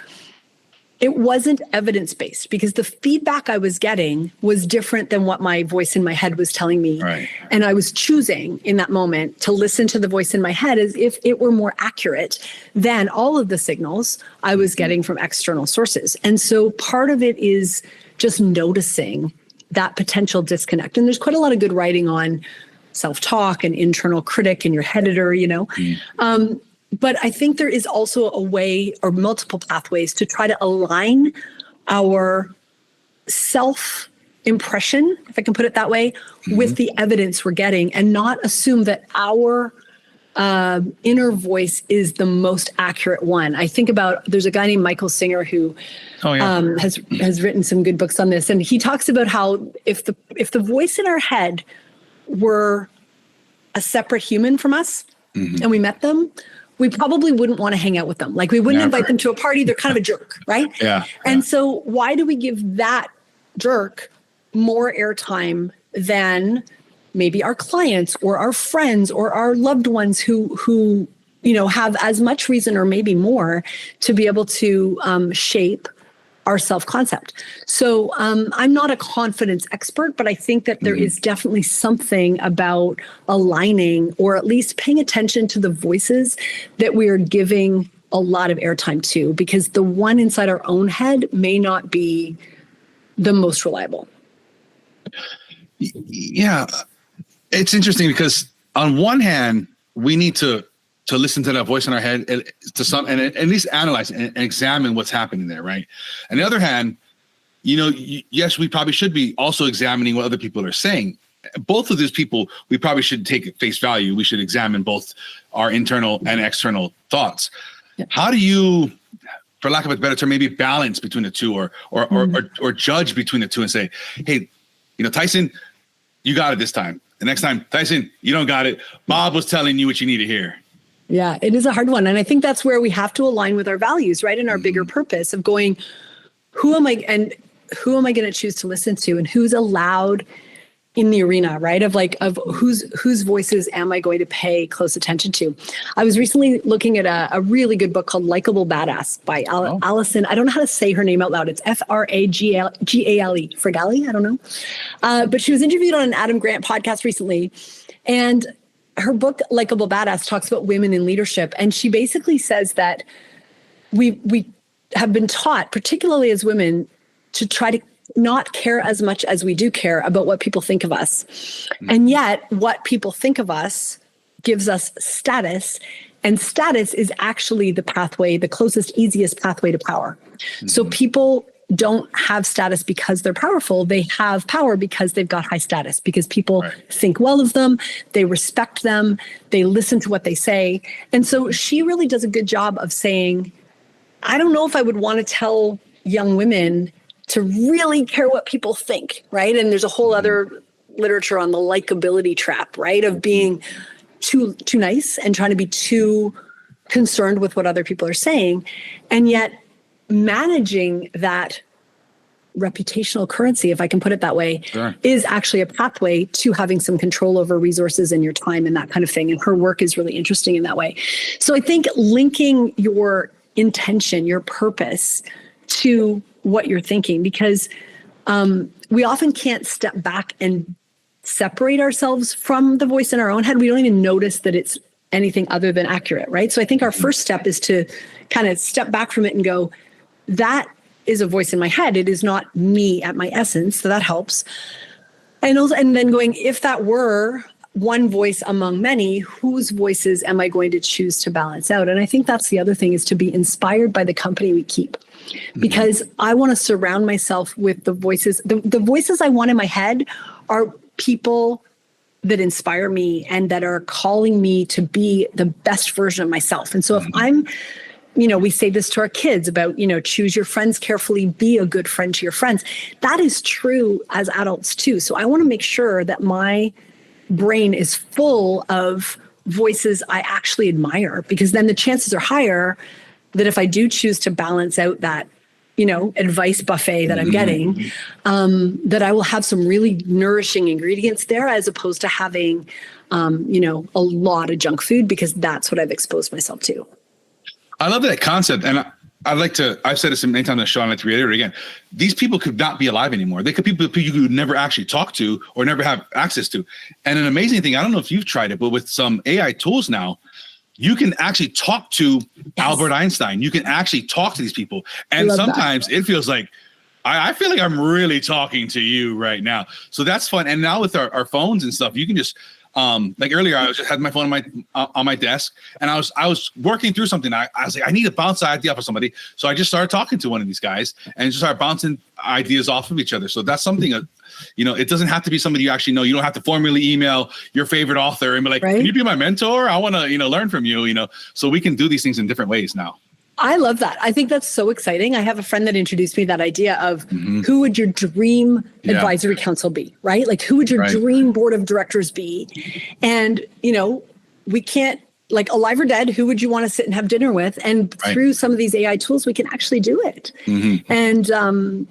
it wasn't evidence-based because the feedback I was getting was different than what my voice in my head was telling me. Right. And I was choosing in that moment to listen to the voice in my head as if it were more accurate than all of the signals I was getting from external sources. And so part of it is just noticing that potential disconnect. And there's quite a lot of good writing on self-talk and internal critic and your head editor, But I think there is also a way, or multiple pathways, to try to align our self-impression, if I can put it that way, with the evidence we're getting, and not assume that our inner voice is the most accurate one. I think about, there's a guy named Michael Singer who has written some good books on this, and he talks about how if the voice in our head were a separate human from us, and we met them, we probably wouldn't want to hang out with them. Like we wouldn't invite them to a party. They're kind of a jerk, right? And so why do we give that jerk more airtime than maybe our clients or our friends or our loved ones who have as much reason or maybe more to be able to shape our self-concept. So I'm not a confidence expert, but I think that there is definitely something about aligning, or at least paying attention to the voices that we are giving a lot of airtime to, because the one inside our own head may not be the most reliable. Yeah. It's interesting because on one hand, we need to listen to that voice in our head and at least analyze and examine what's happening there, right? On the other hand, yes, we probably should be also examining what other people are saying. Both of these people, we probably should take at face value. We should examine both our internal and external thoughts. Yeah. How do you, for lack of a better term, maybe balance between the two, or judge between the two and say, hey, Tyson, you got it this time. The next time, Tyson, you don't got it. Bob was telling you what you need to hear. Yeah, it is a hard one. And I think that's where we have to align with our values, right? And our bigger purpose of going, who am I going to choose to listen to, and who's allowed in the arena, right? Of whose voices am I going to pay close attention to? I was recently looking at a really good book called Likeable Badass by Allison. I don't know how to say her name out loud. It's Fragale, Fragale, I don't know. But she was interviewed on an Adam Grant podcast recently. And her book, Likeable Badass, talks about women in leadership. And she basically says that we have been taught, particularly as women, to try to not care as much as we do care about what people think of us. And yet what people think of us gives us status, and status is actually the pathway, the closest, easiest pathway to power. So people don't have status because they're powerful. They have power because they've got high status, because people think well of them, they respect them, they listen to what they say. And so she really does a good job of saying, I don't know if I would want to tell young women to really care what people think, right? And there's a whole other literature on the likability trap, right? Of being too nice and trying to be too concerned with what other people are saying. And yet managing that reputational currency, if I can put it that way, is actually a pathway to having some control over resources and your time and that kind of thing. And her work is really interesting in that way. So I think linking your intention, your purpose to what you're thinking, because we often can't step back and separate ourselves from the voice in our own head. We don't even notice that it's anything other than accurate, right? So I think our first step is to kind of step back from it and go, that is a voice in my head. It is not me at my essence. So that helps. And also, and then going, if that were one voice among many, whose voices am I going to choose to balance out? And I think that's the other thing, is to be inspired by the company we keep. Because I want to surround myself with the voices. The voices I want in my head are people that inspire me and that are calling me to be the best version of myself. And so if I'm, we say this to our kids about, choose your friends carefully, be a good friend to your friends. That is true as adults too. So I want to make sure that my brain is full of voices I actually admire, because then the chances are higher that if I do choose to balance out that, advice buffet that I'm getting, that I will have some really nourishing ingredients there, as opposed to having, a lot of junk food, because that's what I've exposed myself to. I love that concept. And I've said this many times on the show, and I'd like to reiterate again. These people could not be alive anymore. They could be people you could never actually talk to or never have access to. And an amazing thing, I don't know if you've tried it, but with some AI tools now, you can actually talk to Albert Einstein. You can actually talk to these people. And sometimes it feels like, I feel like I'm really talking to you right now. So that's fun. And now with our phones and stuff, you can just, like earlier, I had my phone on my desk, and I was working through something. I was like, I need to bounce an idea off of somebody. So I just started talking to one of these guys and just started bouncing ideas off of each other. So that's something that, it doesn't have to be somebody you actually know. You don't have to formally email your favorite author and be like, can you be my mentor? I want to, learn from you, so we can do these things in different ways now. I love that. I think that's so exciting. I have a friend that introduced me to that idea of who would your dream advisory council be, right? Like, who would your dream board of directors be? And, we can't, like, alive or dead, who would you want to sit and have dinner with? And through some of these AI tools, we can actually do it. And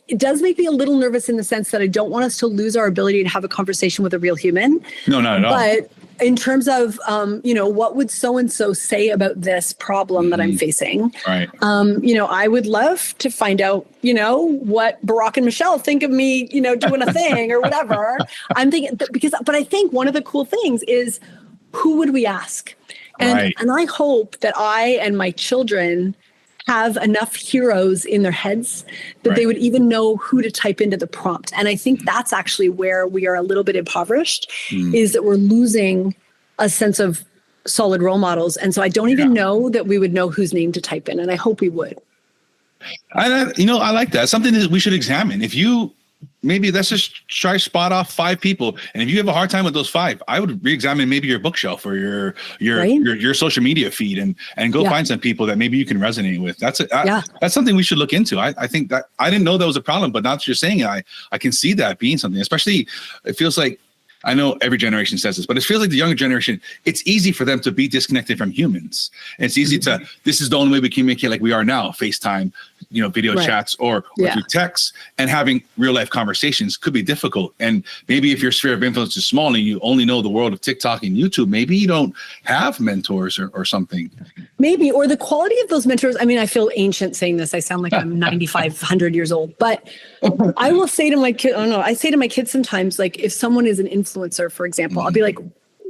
it does make me a little nervous in the sense that I don't want us to lose our ability to have a conversation with a real human. No, not at all. But in terms of, what would so-and-so say about this problem that I'm facing? Right. I would love to find out, what Barack and Michelle think of me, doing a thing or whatever. I'm thinking, but I think one of the cool things is, who would we ask? And I hope that I and my children have enough heroes in their heads that they would even know who to type into the prompt. And I think that's actually where we are a little bit impoverished, is that we're losing a sense of solid role models. And so I don't even know that we would know whose name to type in. And I hope we would. I like that. Something that we should examine. Maybe let's just try spot off 5 people. And if you have a hard time with those 5, I would re-examine maybe your bookshelf or your social media feed and go find some people that maybe you can resonate with. That's something we should look into. I think that I didn't know that was a problem, but now that you're saying it, I can see that being something, especially it feels like, I know every generation says this, but it feels like the younger generation, it's easy for them to be disconnected from humans. And it's easy this is the only way we communicate like we are now, FaceTime, video chats or through text, and having real life conversations could be difficult. And maybe if your sphere of influence is small and you only know the world of TikTok and YouTube, maybe you don't have mentors or something. Maybe, or the quality of those mentors. I mean, I feel ancient saying this. I sound like I'm 9,500 years old, but I will say to my kid, I say to my kids sometimes, like, if someone is an influencer, for example, I'll be like,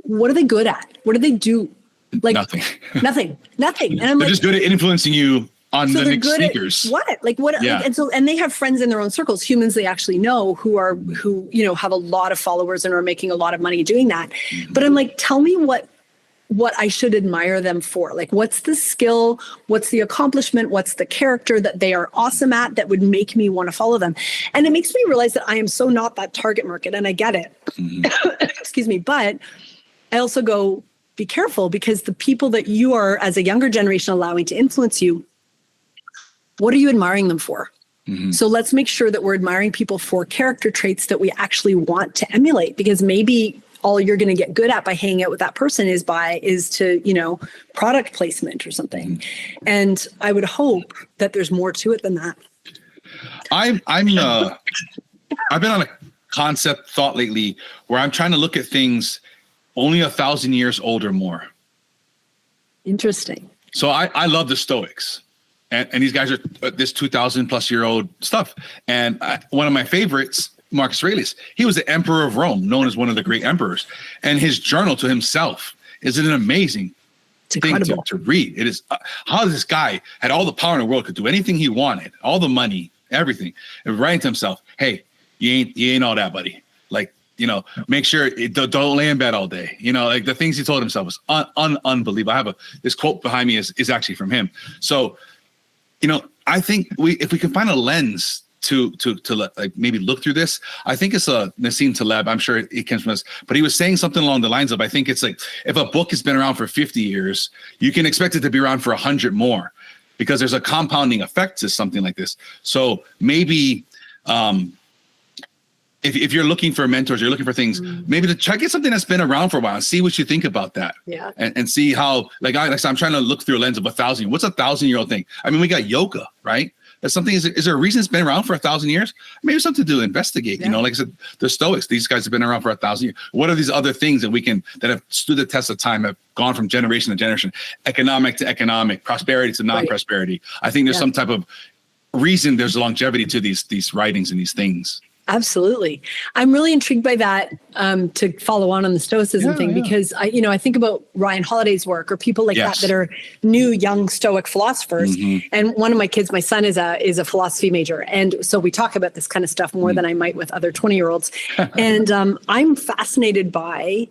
what are they good at? What do they do? Like Nothing. nothing. And I'm They're like, just good at influencing you on so the they're next good sneakers. at what? Like what? Yeah. Like, and they have friends in their own circles, humans they actually know who have a lot of followers and are making a lot of money doing that. But I'm like, tell me what I should admire them for. Like, what's the skill? What's the accomplishment? What's the character that they are awesome at that would make me want to follow them? And it makes me realize that I am so not that target market, and I get it. Excuse me. But I also go, be careful, because the people that you are, as a younger generation, allowing to influence you, what are you admiring them for? So let's make sure that we're admiring people for character traits that we actually want to emulate, because maybe all you're going to get good at by hanging out with that person is to, product placement or something. And I would hope that there's more to it than that. I've been on a concept thought lately where I'm trying to look at things only 1,000 years old or more. Interesting. So I love the Stoics. And these guys are this 2,000 plus year old stuff. And one of my favorites, Marcus Aurelius, he was the emperor of Rome, known as one of the great emperors. And his journal to himself is an amazing thing to read. It is how this guy had all the power in the world, could do anything he wanted, all the money, everything, and writing to himself, hey, you ain't all that, buddy. Like, make sure don't lay in bed all day. Like the things he told himself was unbelievable. I have this quote behind me is actually from him. So, I think if we can find a lens to like maybe look through this, I think it's Nassim Taleb. I'm sure it comes from this, but he was saying something along the lines of, I think it's like, if a book has been around for 50 years, you can expect it to be around for 100 more, because there's a compounding effect to something like this. So maybe, if you're looking for mentors, you're looking for things, maybe to check out something that's been around for a while and see what you think about that. Yeah. And see how, I'm trying to look through a lens of 1,000. What's 1,000-year-old thing? I mean, we got yoga, right? That's something, is there a reason it's been around for 1,000 years? Maybe something to investigate, like I said, the Stoics, these guys have been around for 1,000 years. What are these other things that have stood the test of time, have gone from generation to generation, economic to economic, prosperity to non-prosperity? I think there's some type of reason there's longevity to these writings and these things. Absolutely. I'm really intrigued by that, to follow on the Stoicism thing, because I think about Ryan Holiday's work, or people like that are new, young Stoic philosophers. And one of my kids, my son, is a philosophy major. And so we talk about this kind of stuff more than I might with other 20-year-olds. And I'm fascinated by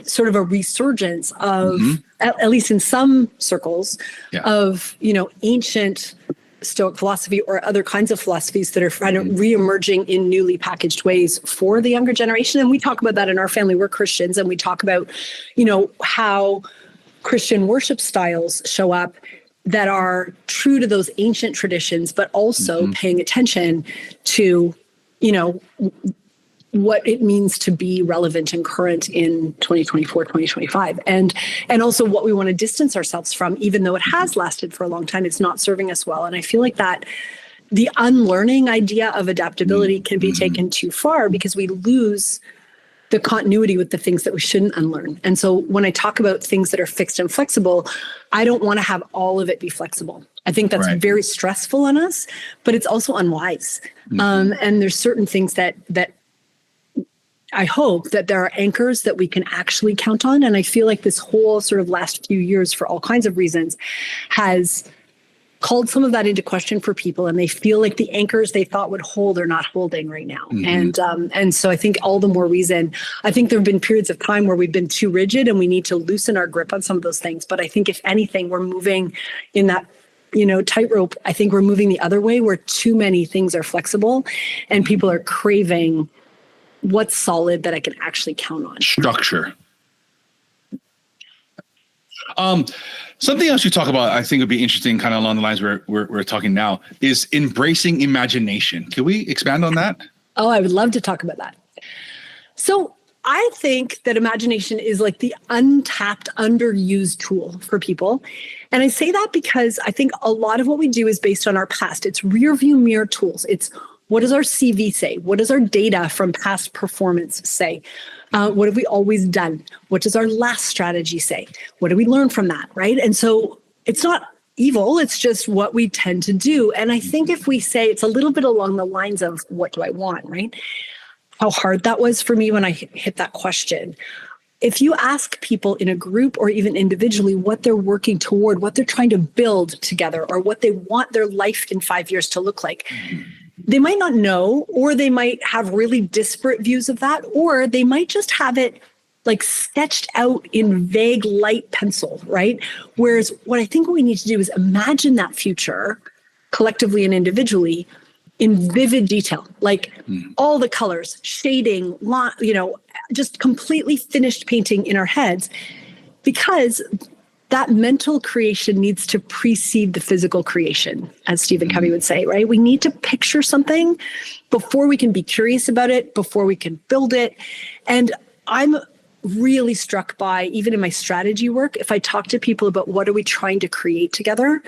sort of a resurgence of, at least in some circles, of, ancient Stoic philosophy or other kinds of philosophies that are kind of reemerging in newly packaged ways for the younger generation. And we talk about that in our family. We're Christians, and we talk about, how Christian worship styles show up that are true to those ancient traditions, but also paying attention to, what it means to be relevant and current in 2024, 2025. And also what we want to distance ourselves from, even though it has lasted for a long time, it's not serving us well. And I feel like that the unlearning idea of adaptability can be taken too far, because we lose the continuity with the things that we shouldn't unlearn. And so when I talk about things that are fixed and flexible, I don't want to have all of it be flexible. I think that's very stressful on us, but it's also unwise. And there's certain things that I hope that there are anchors that we can actually count on. And I feel like this whole sort of last few years, for all kinds of reasons, has called some of that into question for people. And they feel like the anchors they thought would hold are not holding right now. And so I think all the more reason, I think there have been periods of time where we've been too rigid and we need to loosen our grip on some of those things. But I think if anything, we're moving in that, tightrope. I think we're moving the other way, where too many things are flexible and people are craving what's solid that I can actually count on. Structure. Something else you talk about, I think would be interesting, kind of along the lines we're talking now, is embracing imagination. Can we expand on that? Oh, I would love to talk about that. So I think that imagination is like the untapped, underused tool for people. And I say that because I think a lot of what we do is based on our past. It's rear view mirror tools. It's, what does our CV say? What does our data from past performance say? What have we always done? What does our last strategy say? What do we learn from that, right? And so it's not evil, it's just what we tend to do. And I think if we say, it's a little bit along the lines of, what do I want, right? How hard that was for me when I hit that question. if you ask people in a group or even individually what they're working toward, what they're trying to build together, or what they want their life in 5 years to look like, they might not know, or they might have really disparate views of that, or they might just have it like sketched out in vague light pencil, right? Whereas what I think what we need to do is imagine that future collectively and individually in vivid detail, like all the colors, shading, just completely finished painting in our heads, because that mental creation needs to precede the physical creation, as Stephen Covey would say, right? We need to picture something before we can be curious about it, before we can build it. And I'm really struck by, even in my strategy work, if I talk to people about what are we trying to create together,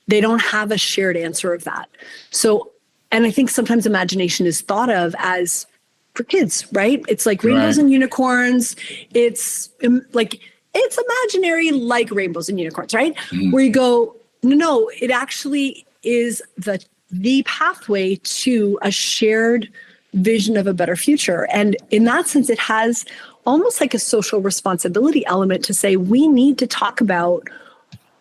they don't have a shared answer of that. So, and I think sometimes imagination is thought of as for kids, right? It's like rainbows and unicorns. It's imaginary like rainbows and unicorns, right? Where you go, no, it actually is the pathway to a shared vision of a better future. And in that sense, it has almost like a social responsibility element to say we need to talk about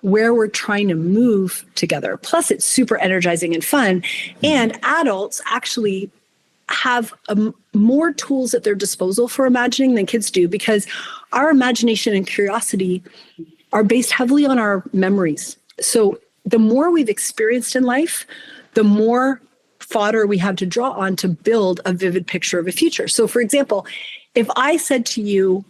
where we're trying to move together. Plus, it's super energizing and fun. And adults actually have more tools at their disposal for imagining than kids do, because our imagination and curiosity are based heavily on our memories. So the more we've experienced in life, the more fodder we have to draw on to build a vivid picture of a future. So for example, if I said to you,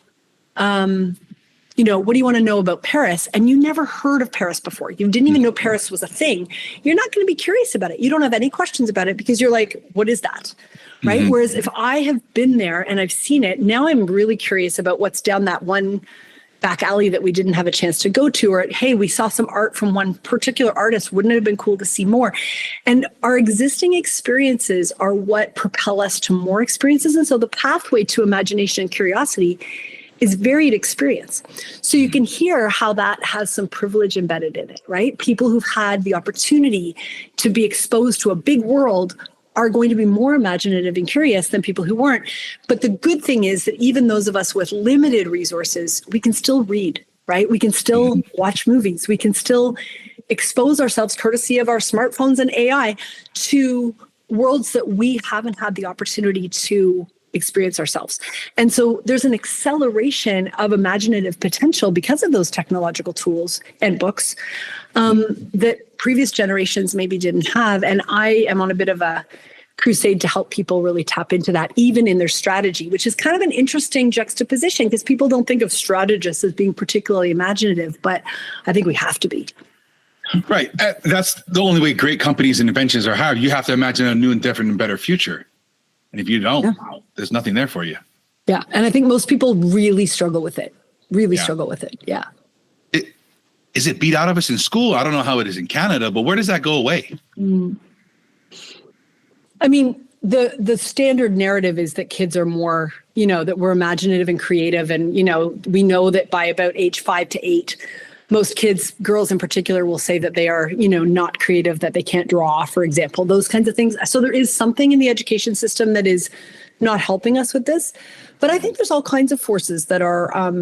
what do you want to know about Paris? And you never heard of Paris before. You didn't even know Paris was a thing. You're not going to be curious about it. You don't have any questions about it because you're like, what is that? Right? Whereas if I have been there and I've seen it, now I'm really curious about what's down that one back alley that we didn't have a chance to go to, or hey, we saw some art from one particular artist. Wouldn't it have been cool to see more? And our existing experiences are what propel us to more experiences. And so the pathway to imagination and curiosity is varied experience. So you can hear how that has some privilege embedded in it, right? People who've had the opportunity to be exposed to a big world are going to be more imaginative and curious than people who weren't. But the good thing is that even those of us with limited resources, we can still read, right? We can still watch movies. We can still expose ourselves, courtesy of our smartphones and AI, to worlds that we haven't had the opportunity to experience ourselves. And so there's an acceleration of imaginative potential because of those technological tools and books that previous generations maybe didn't have. And I am on a bit of a crusade to help people really tap into that, even in their strategy, which is kind of an interesting juxtaposition because people don't think of strategists as being particularly imaginative, but I think we have to be. Right. That's the only way great companies and inventions are hired. You have to imagine a new and different and better future. And if you don't, there's nothing there for you. Yeah. And I think most people really struggle with it. Struggle with it. Yeah. Is it beat out of us in school? I don't know how it is in Canada, but where does that go away? I mean, the standard narrative is that kids are more, that we're imaginative and creative. And, we know that by about age 5 to 8, most kids, girls in particular, will say that they are, not creative, that they can't draw, for example, those kinds of things. So there is something in the education system that is not helping us with this. But I think there's all kinds of forces that are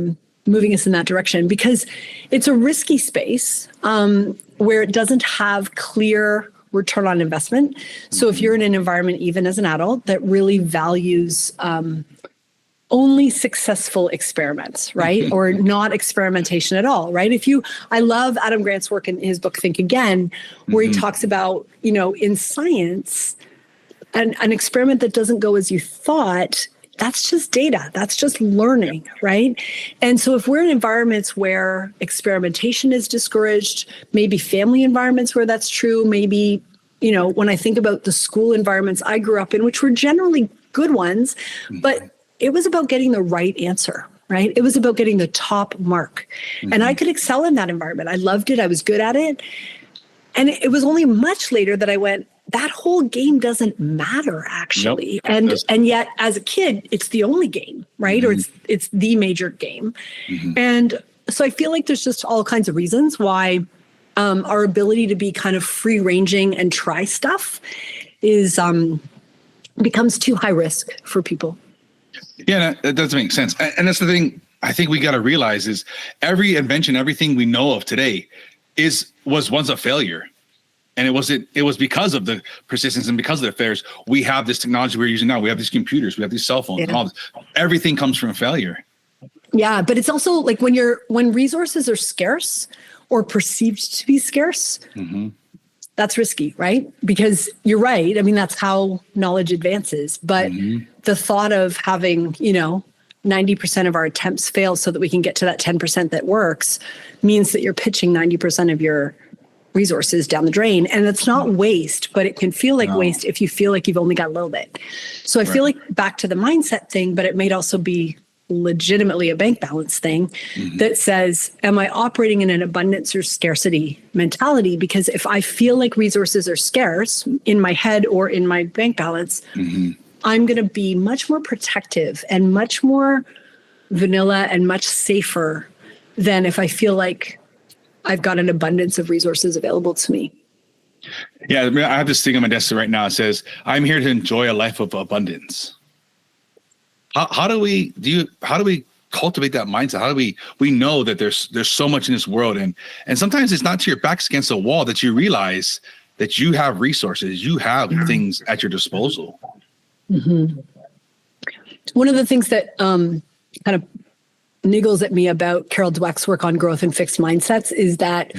moving us in that direction because it's a risky space where it doesn't have clear return on investment. So if you're in an environment, even as an adult, that really values only successful experiments, right? Or not experimentation at all, right? I love Adam Grant's work in his book, Think Again, where he talks about, in science, an experiment that doesn't go as you thought, that's just data. That's just learning, right? And so if we're in environments where experimentation is discouraged, maybe family environments where that's true, maybe, when I think about the school environments I grew up in, which were generally good ones, but it was about getting the right answer, right? It was about getting the top mark. And I could excel in that environment. I loved it. I was good at it. And it was only much later that I went, that whole game doesn't matter, actually. Nope. And yet, as a kid, it's the only game, right? Or it's the major game. And so I feel like there's just all kinds of reasons why our ability to be kind of free-ranging and try stuff is becomes too high risk for people. Yeah, that does make sense. And that's the thing. I think we got to realize is every invention, everything we know of today was once a failure. And it was because of the persistence and because of the failures. We have this technology we're using now. We have these computers, we have these cell phones, and all this. Everything comes from failure. Yeah, but it's also like when resources are scarce or perceived to be scarce, that's risky, right? Because you're right. I mean, that's how knowledge advances. But the thought of having, 90% of our attempts fail so that we can get to that 10% that works means that you're pitching 90% of your resources down the drain. And it's not waste, but it can feel like waste if you feel like you've only got a little bit. So I feel like back to the mindset thing, but it might also be legitimately a bank balance thing that says, am I operating in an abundance or scarcity mentality? Because if I feel like resources are scarce in my head or in my bank balance, I'm going to be much more protective and much more vanilla and much safer than if I feel like I've got an abundance of resources available to me. Yeah, I have this thing on my desk right now. It says, I'm here to enjoy a life of abundance. How do we cultivate that mindset? How do we know that there's so much in this world, and sometimes it's not till your back's against a wall that you realize that you have resources, you have things at your disposal. One of the things that kind of niggles at me about Carol Dweck's work on growth and fixed mindsets is that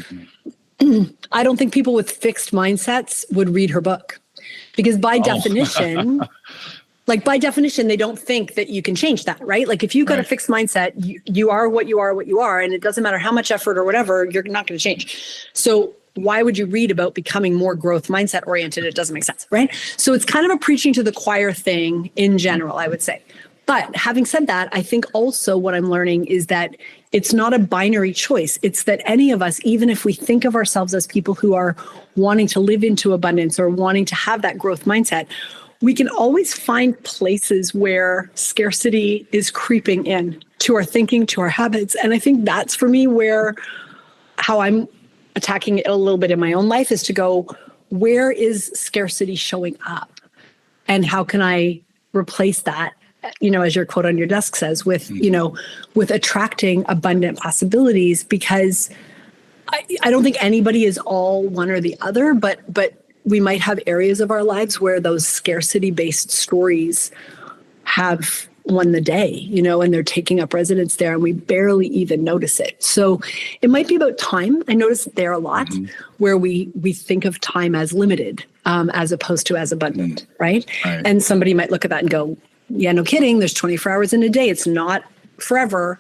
I don't think people with fixed mindsets would read her book, because by definition, they don't think that you can change that, right? Like if you've got a fixed mindset, you are what you are, and it doesn't matter how much effort or whatever, you're not going to change. So why would you read about becoming more growth mindset oriented? It doesn't make sense, right? So it's kind of a preaching to the choir thing in general, I would say. But having said that, I think also what I'm learning is that it's not a binary choice. It's that any of us, even if we think of ourselves as people who are wanting to live into abundance or wanting to have that growth mindset, we can always find places where scarcity is creeping in to our thinking, to our habits. And I think that's for me how I'm attacking it a little bit in my own life, is to go, where is scarcity showing up? And how can I replace that, as your quote on your desk says, with attracting abundant possibilities? Because I don't think anybody is all one or the other, but we might have areas of our lives where those scarcity-based stories have won the day, and they're taking up residence there, and we barely even notice it. So it might be about time. I notice there a lot where we think of time as limited, as opposed to as abundant, right? And somebody might look at that and go, yeah, no kidding. There's 24 hours in a day. It's not forever.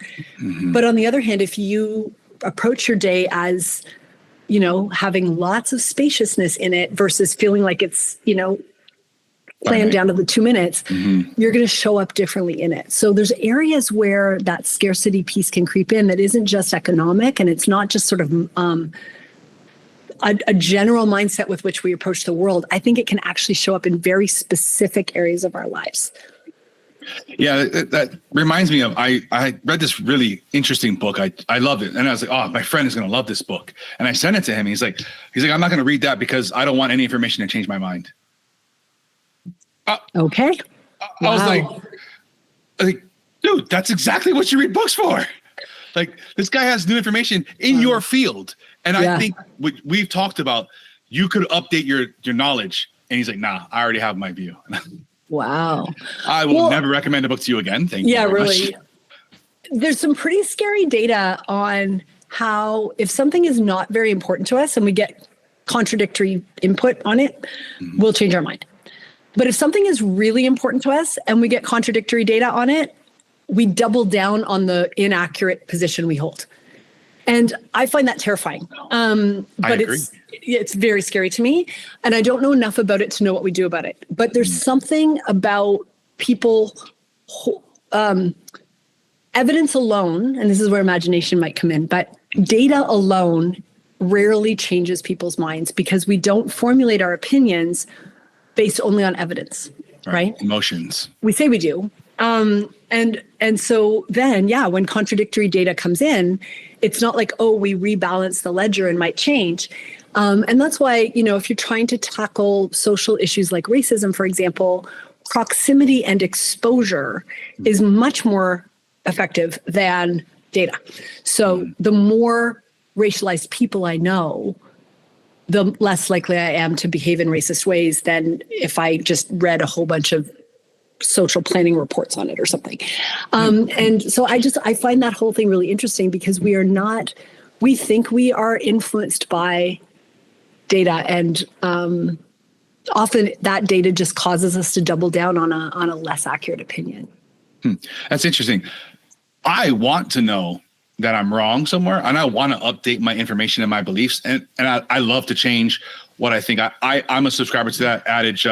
But on the other hand, if you approach your day as, having lots of spaciousness in it versus feeling like it's, planned down to the 2 minutes, you're going to show up differently in it. So there's areas where that scarcity piece can creep in that isn't just economic, and it's not just sort of a general mindset with which we approach the world. I think it can actually show up in very specific areas of our lives. Yeah, that reminds me of, I read this really interesting book. I loved it. And I was like, oh, my friend is going to love this book. And I sent it to him. He's like, I'm not going to read that because I don't want any information to change my mind. Okay. I was like, dude, that's exactly what you read books for. Like, this guy has new information in your field. And I think we've talked about, you could update your knowledge. And he's like, nah, I already have my view. Wow. I will never recommend a book to you again. Thank you. Yeah, really. Much. There's some pretty scary data on how, if something is not very important to us and we get contradictory input on it, we'll change our mind. But if something is really important to us and we get contradictory data on it, we double down on the inaccurate position we hold. And I find that terrifying. But it's very scary to me. And I don't know enough about it to know what we do about it. But there's something about people, evidence alone, and this is where imagination might come in, but data alone rarely changes people's minds, because we don't formulate our opinions based only on evidence, right? Emotions. We say we do. And so then, when contradictory data comes in, it's not like, oh, we rebalance the ledger and might change. And that's why, if you're trying to tackle social issues like racism, for example, proximity and exposure is much more effective than data. So the more racialized people I know, the less likely I am to behave in racist ways than if I just read a whole bunch of social planning reports on it or something. And so I find that whole thing really interesting because we think we are influenced by data, and often that data just causes us to double down on a less accurate opinion. That's interesting. I want to know that I'm wrong somewhere, and I want to update my information and my beliefs, and I love to change what I think. I'm a subscriber to that adage,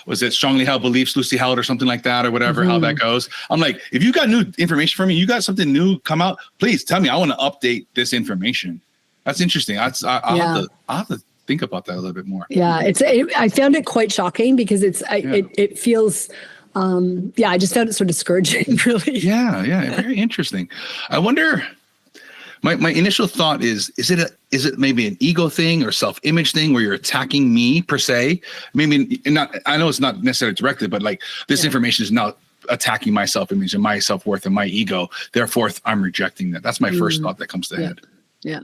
was it strongly held beliefs, loosely held, or something like that, or whatever, how that goes. I'm like, if you got new information for me, you got something new come out, please tell me. I want to update this information. That's interesting. I'll have to think about that a little bit more. Yeah, I found it quite shocking because it feels, I just found it so discouraging, really. Yeah, very interesting. I wonder. My initial thought is it maybe an ego thing or self-image thing where you're attacking me per se? Maybe not. I know it's not necessarily directed, but like this information is now attacking my self-image and my self-worth and my ego. Therefore, I'm rejecting that. That's my first thought that comes to head. Yeah.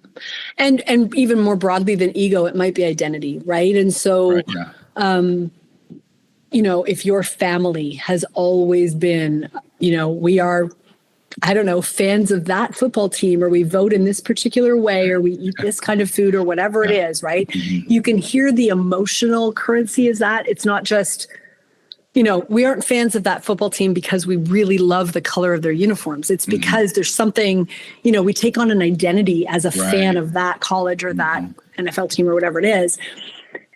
And even more broadly than ego, it might be identity, right? And so, if your family has always been, we are, I don't know, fans of that football team, or we vote in this particular way, or we eat this kind of food, or whatever it is, right? You can hear the emotional currency is that. It's not just, we aren't fans of that football team because we really love the color of their uniforms. It's because there's something, we take on an identity as a fan of that college or that NFL team or whatever it is.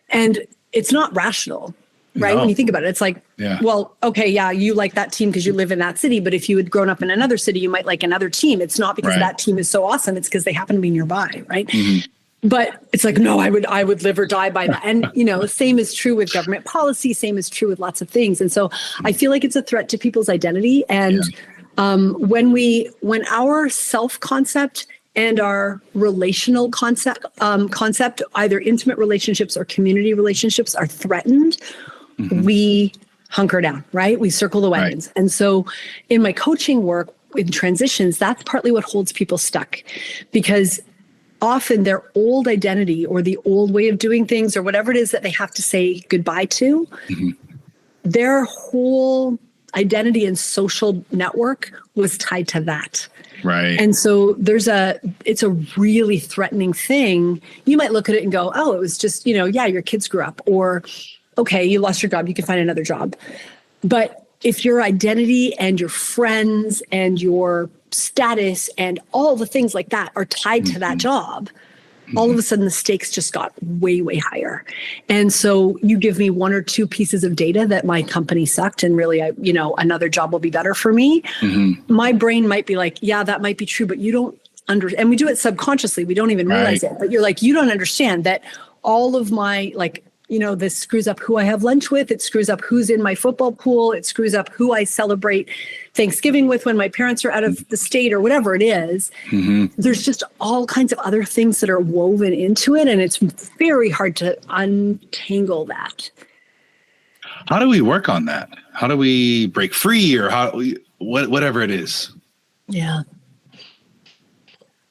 And it's not rational. Right. No. When you think about it, it's like, well, okay, you like that team because you live in that city. But if you had grown up in another city, you might like another team. It's not because that team is so awesome. It's because they happen to be nearby. Right. But it's like, no, I would live or die by that. And, the same is true with government policy. Same is true with lots of things. And so I feel like it's a threat to people's identity. And when our self-concept and our relational concept, either intimate relationships or community relationships, are threatened, we hunker down, right? We circle the wagons. And so in my coaching work in transitions, that's partly what holds people stuck, because often their old identity or the old way of doing things or whatever it is that they have to say goodbye to, their whole identity and social network was tied to that. Right. And so it's a really threatening thing. You might look at it and go, oh, it was just, your kids grew up, or okay, you lost your job, you can find another job. But if your identity and your friends and your status and all the things like that are tied to that job, all of a sudden the stakes just got way, way higher. And so you give me one or two pieces of data that my company sucked and really, another job will be better for me. My brain might be like, yeah, that might be true, but you don't understand. And we do it subconsciously. We don't even realize it. But you're like, you don't understand that all of my, this screws up who I have lunch with. It screws up who's in my football pool. It screws up who I celebrate Thanksgiving with when my parents are out of the state or whatever it is. There's just all kinds of other things that are woven into it. And it's very hard to untangle that. How do we work on that? How do we break free, or whatever it is? Yeah.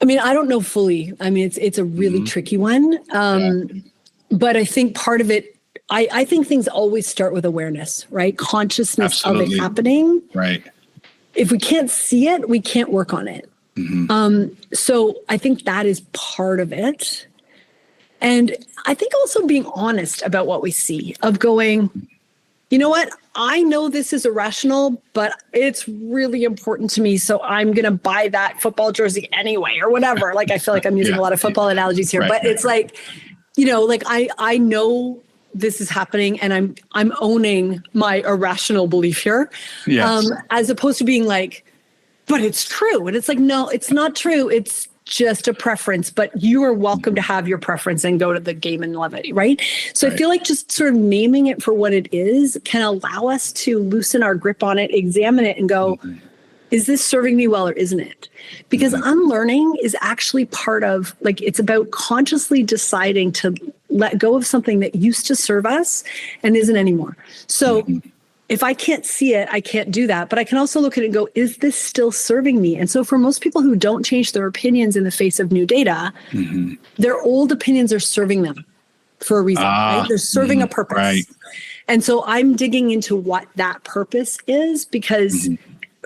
I mean, I don't know fully. I mean, it's a really tricky one. But I think part of it, I think things always start with awareness, right? Consciousness of it happening. Right. If we can't see it, we can't work on it. So I think that is part of it. And I think also being honest about what we see, of going, you know what? I know this is irrational, but it's really important to me. So I'm going to buy that football jersey anyway, or whatever. Like, I feel like I'm using a lot of football analogies here, but it's like, I know this is happening and I'm owning my irrational belief here. As opposed to being like, but it's true. And it's like, no, it's not true. It's just a preference, but you are welcome to have your preference and go to the game and love it. Right. So I feel like just sort of naming it for what it is can allow us to loosen our grip on it, examine it and go, is this serving me well or isn't it? Because unlearning is actually part of, it's about consciously deciding to let go of something that used to serve us and isn't anymore. So if I can't see it, I can't do that. But I can also look at it and go, is this still serving me? And so for most people who don't change their opinions in the face of new data, their old opinions are serving them for a reason, right? They're serving a purpose. Right. And so I'm digging into what that purpose is, because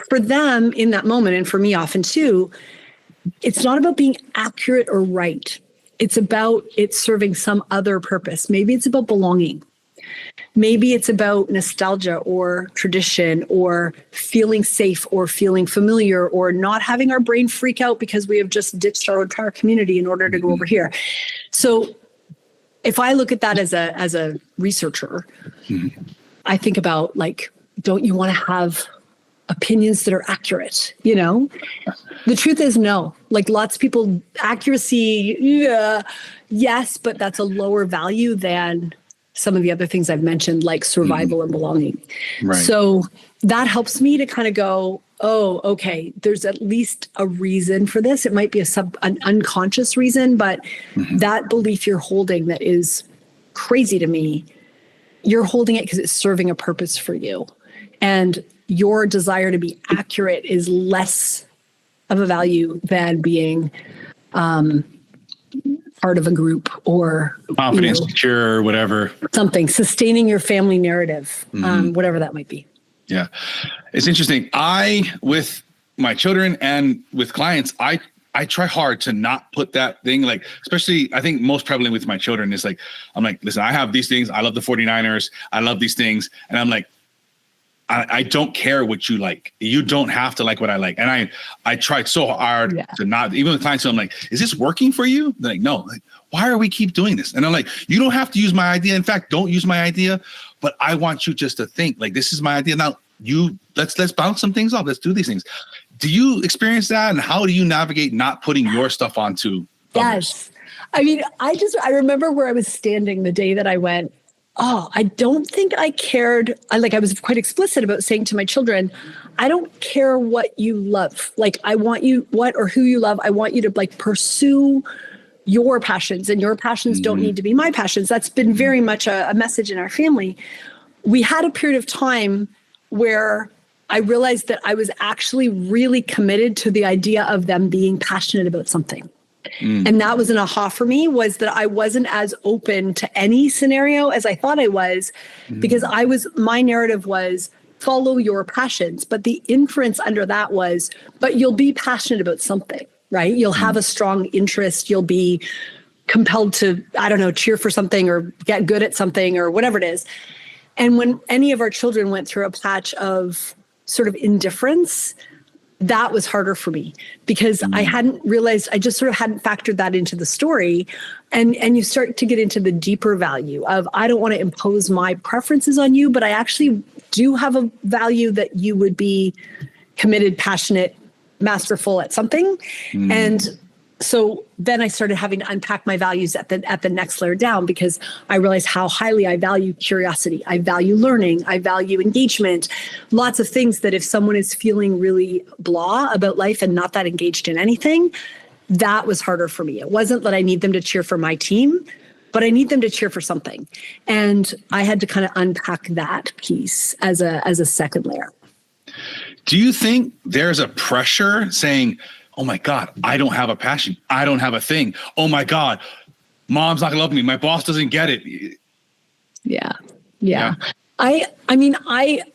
for them in that moment, and for me often too, it's not about being accurate or right. It's about it serving some other purpose. Maybe it's about belonging. Maybe it's about nostalgia or tradition or feeling safe or feeling familiar or not having our brain freak out because we have just ditched our entire community in order to go over here. So if I look at that as a researcher, I think about, like, don't you want to have opinions that are accurate? You know, the truth is no. Like, lots of people, accuracy, yes, but that's a lower value than some of the other things I've mentioned, like survival and belonging. Right. So that helps me to kind of go, oh, okay, there's at least a reason for this. It might be an unconscious reason, but that belief you're holding that is crazy to me, you're holding it because it's serving a purpose for you. And your desire to be accurate is less of a value than being part of a group or confidence, secure, whatever. Something, sustaining your family narrative, whatever that might be. Yeah. It's interesting. With my children and with clients, I try hard to not put that thing, like, especially I think most prevalent with my children is like, I'm like, listen, I have these things. I love the 49ers. I love these things. And I'm like, I don't care what you like. You don't have to like what I like. And I tried so hard to not, even with clients, so I'm like, is this working for you? They're like, no. Like, why are we keep doing this? And I'm like, you don't have to use my idea. In fact, don't use my idea. But I want you just to think, like, this is my idea. Now let's bounce some things off. Let's do these things. Do you experience that? And how do you navigate not putting your stuff onto others? Yes. I mean, I remember where I was standing the day that I went, oh, I don't think I cared. I was quite explicit about saying to my children, I don't care what you love. Like, I want you, what or who you love. I want you to, like, pursue your passions, and your passions don't need to be my passions. That's been very much a message in our family. We had a period of time where I realized that I was actually really committed to the idea of them being passionate about something. And that was an aha for me, was that I wasn't as open to any scenario as I thought I was, because my narrative was follow your passions. But the inference under that was, but you'll be passionate about something, right? You'll have a strong interest. You'll be compelled to, I don't know, cheer for something or get good at something or whatever it is. And when any of our children went through a patch of sort of indifference, that was harder for me, because I hadn't realized, I just sort of hadn't factored that into the story. And you start to get into the deeper value of, I don't want to impose my preferences on you, but I actually do have a value that you would be committed, passionate, masterful at something. And so then I started having to unpack my values at the next layer down, because I realized how highly I value curiosity. I value learning. I value engagement. Lots of things that if someone is feeling really blah about life and not that engaged in anything, that was harder for me. It wasn't that I need them to cheer for my team, but I need them to cheer for something. And I had to kind of unpack that piece as a second layer. Do you think there's a pressure saying, oh my God, I don't have a passion. I don't have a thing. Oh my God, mom's not gonna love me. My boss doesn't get it. Yeah. I mean,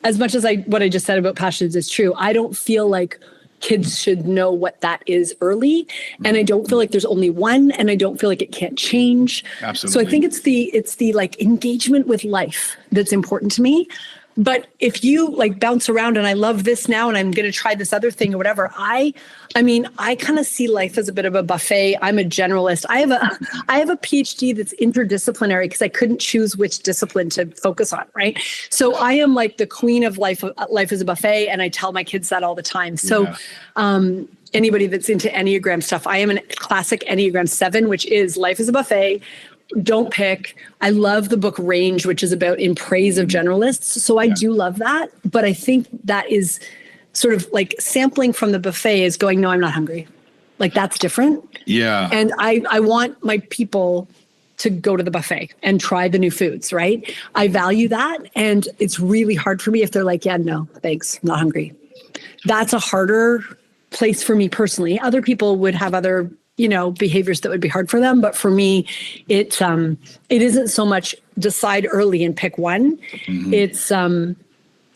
as much as what I just said about passions is true, I don't feel like kids should know what that is early. And I don't feel like there's only one, and I don't feel like it can't change. Absolutely. So I think it's the like engagement with life that's important to me. But if you like bounce around and I love this now and I'm going to try this other thing or whatever, I kind of see life as a bit of a buffet. I'm a generalist. I have a PhD that's interdisciplinary because I couldn't choose which discipline to focus on, right? So I am like the queen of life. Life is a buffet, and I tell my kids that all the time. So anybody that's into Enneagram stuff, I am a classic Enneagram 7, which is life is a buffet. Don't pick. I love the book Range, which is about in praise of generalists. So I do love that. But I think that is sort of like sampling from the buffet is going, no, I'm not hungry. Like, that's different. Yeah. And I want my people to go to the buffet and try the new foods, right? I value that. And it's really hard for me if they're like, yeah, no, thanks, I'm not hungry. That's a harder place for me personally. Other people would have other, behaviors that would be hard for them. But for me, it isn't so much decide early and pick one. Mm-hmm.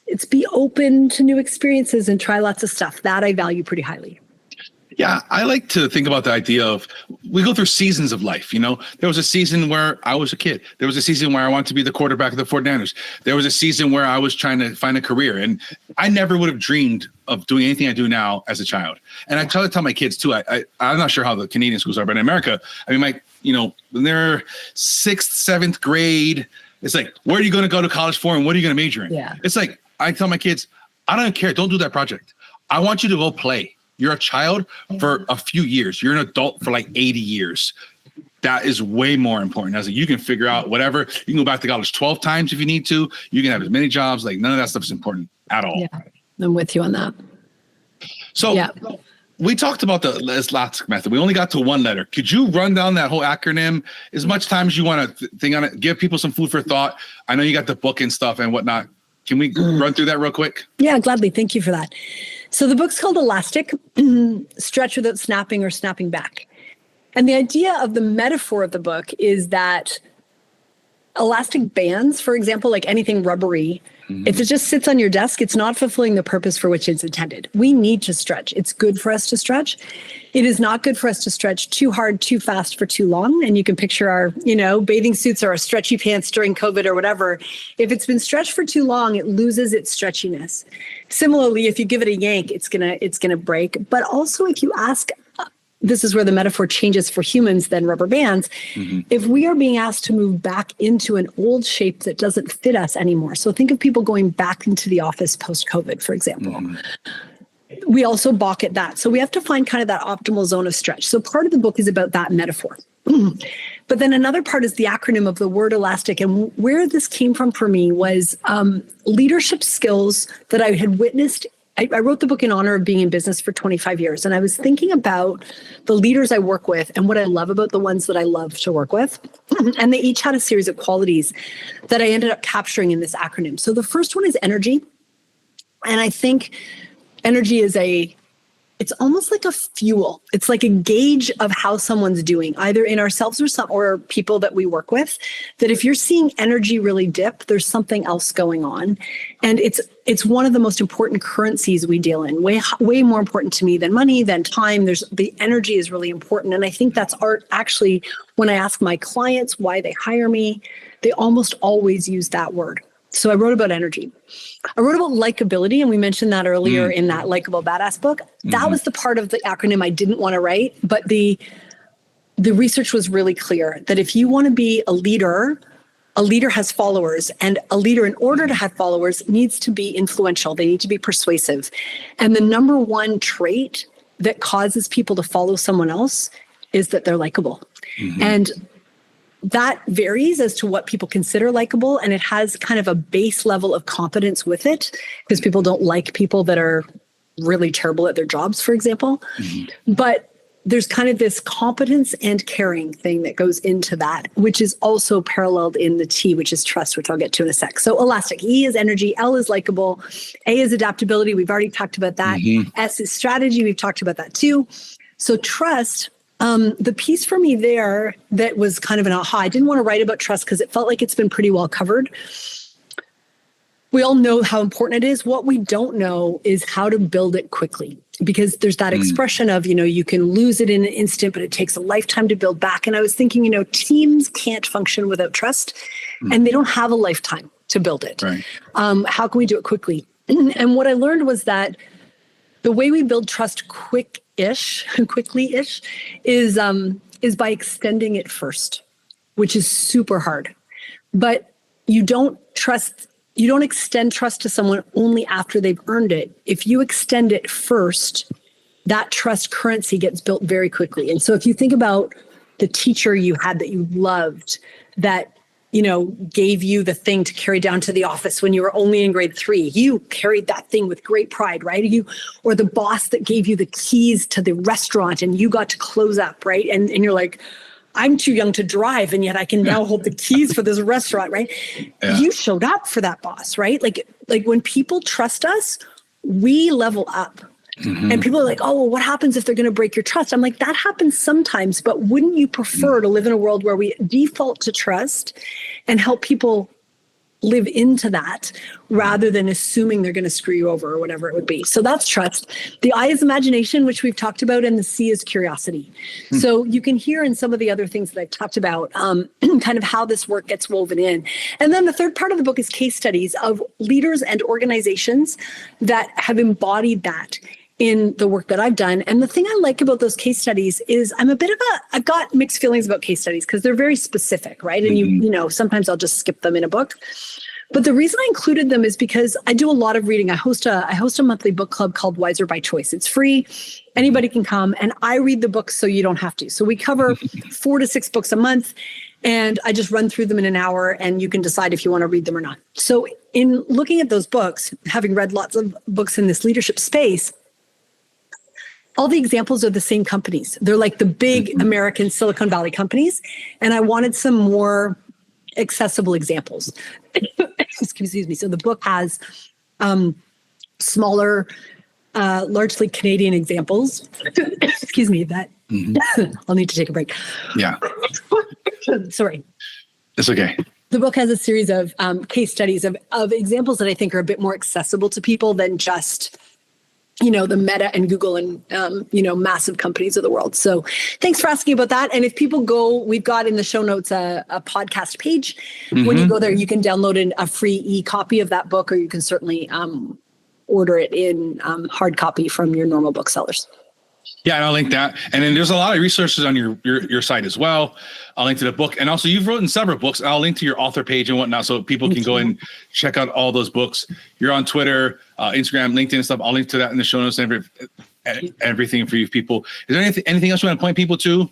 It's be open to new experiences and try lots of stuff. That I value pretty highly. Yeah, I like to think about the idea of we go through seasons of life. There was a season where I was a kid. There was a season where I wanted to be the quarterback of the 49ers. There was a season where I was trying to find a career, and I never would have dreamed of doing anything I do now as a child. And I try to tell my kids too. I'm not sure how the Canadian schools are, but in America, when they're 6th, 7th grade, it's like, where are you going to go to college for, and what are you going to major in? Yeah. It's like I tell my kids, I don't care. Don't do that project. I want you to go play. You're a child for a few years. You're an adult for like 80 years. That is way more important. As you can figure out whatever. You can go back to college 12 times if you need to. You can have as many jobs. Like none of that stuff is important at all. Yeah, I'm with you on that. So we talked about the elastic method. We only got to one letter. Could you run down that whole acronym as much time as you want to think on it? Give people some food for thought. I know you got the book and stuff and whatnot. Can we run through that real quick? Yeah, gladly. Thank you for that. So the book's called Elastic, Stretch Without Snapping or Snapping Back. And the idea of the metaphor of the book is that elastic bands, for example, like anything rubbery, if it just sits on your desk, it's not fulfilling the purpose for which it's intended. We need to stretch. It's good for us to stretch. It is not good for us to stretch too hard, too fast for too long. And you can picture our, bathing suits or our stretchy pants during COVID or whatever. If it's been stretched for too long, it loses its stretchiness. Similarly, if you give it a yank, it's gonna break. But also if you ask, this is where the metaphor changes for humans than rubber bands. If we are being asked to move back into an old shape that doesn't fit us anymore. So think of people going back into the office post-COVID, for example. We also balk at that. So we have to find kind of that optimal zone of stretch. So part of the book is about that metaphor. But then another part is the acronym of the word elastic. And where this came from for me was leadership skills that I had witnessed. I wrote the book in honor of being in business for 25 years. And I was thinking about the leaders I work with and what I love about the ones that I love to work with. And they each had a series of qualities that I ended up capturing in this acronym. So the first one is energy. And I think energy is it's almost like a fuel. It's like a gauge of how someone's doing, either in ourselves or people that we work with, that if you're seeing energy really dip, there's something else going on. And it's one of the most important currencies we deal in, way more important to me than money, than time. The energy is really important. And I think that's actually, when I ask my clients why they hire me, they almost always use that word. So I wrote about energy. I wrote about likability, and we mentioned that earlier in that Likeable Badass book. That was the part of the acronym I didn't want to write, but the research was really clear that if you want to be a leader has followers, and a leader, in order to have followers, needs to be influential. They need to be persuasive. And the number one trait that causes people to follow someone else is that they're likable. And that varies as to what people consider likable, and it has kind of a base level of competence with it, because people don't like people that are really terrible at their jobs, for example. But there's kind of this competence and caring thing that goes into that, which is also paralleled in the T, which is trust, which I'll get to in a sec. So elastic, E is energy, L is likable, A is adaptability. We've already talked about that. S is strategy. We've talked about that too. So trust, the piece for me there that was kind of an aha, I didn't want to write about trust because it felt like it's been pretty well covered. We all know how important it is. What we don't know is how to build it quickly, because there's that expression of, you can lose it in an instant, but it takes a lifetime to build back. And I was thinking, teams can't function without trust, and they don't have a lifetime to build it. Right. How can we do it quickly? And what I learned was that the way we build trust quickly-ish, is by extending it first, which is super hard. But you don't extend trust to someone only after they've earned it. If you extend it first, that trust currency gets built very quickly. And so if you think about the teacher you had that you loved, that gave you the thing to carry down to the office when you were only in grade 3. You carried that thing with great pride, right? Or the boss that gave you the keys to the restaurant and you got to close up, right? And you're like, I'm too young to drive, and yet I can now hold the keys for this restaurant, right? Yeah. You showed up for that boss, right? Like when people trust us, we level up. And people are like, oh, well, what happens if they're going to break your trust? I'm like, that happens sometimes, but wouldn't you prefer to live in a world where we default to trust and help people live into that rather than assuming they're going to screw you over or whatever it would be? So that's trust. The I is imagination, which we've talked about, and the C is curiosity. So you can hear in some of the other things that I've talked about, kind of how this work gets woven in. And then the third part of the book is case studies of leaders and organizations that have embodied that in the work that I've done. And the thing I like about those case studies is I've got mixed feelings about case studies because they're very specific, right? And you know, sometimes I'll just skip them in a book. But the reason I included them is because I do a lot of reading. I host a monthly book club called Wiser by Choice. It's free. Anybody can come, and I read the books so you don't have to. So we cover 4 to 6 books a month, and I just run through them in an hour, and you can decide if you want to read them or not. So in looking at those books, having read lots of books in this leadership space, all the examples are the same companies. They're like the big American Silicon Valley companies. And I wanted some more accessible examples. Excuse me. So the book has smaller, largely Canadian examples. Excuse me, that I'll need to take a break. Yeah. Sorry. It's okay. The book has a series of case studies of examples that I think are a bit more accessible to people than just, you know, the Meta and Google and, you know, massive companies of the world. So thanks for asking about that. And if people go, we've got in the show notes a podcast page. When you go there, you can download a free e-copy of that book, or you can certainly order it in hard copy from your normal booksellers. Yeah, and I'll link that. And then there's a lot of resources on your site as well. I'll link to the book. And also, you've written several books. I'll link to your author page and whatnot, so people can go and check out all those books. You're on Twitter, Instagram, LinkedIn, and stuff. I'll link to that in the show notes and everything for you people. Is there anything else you want to point people to?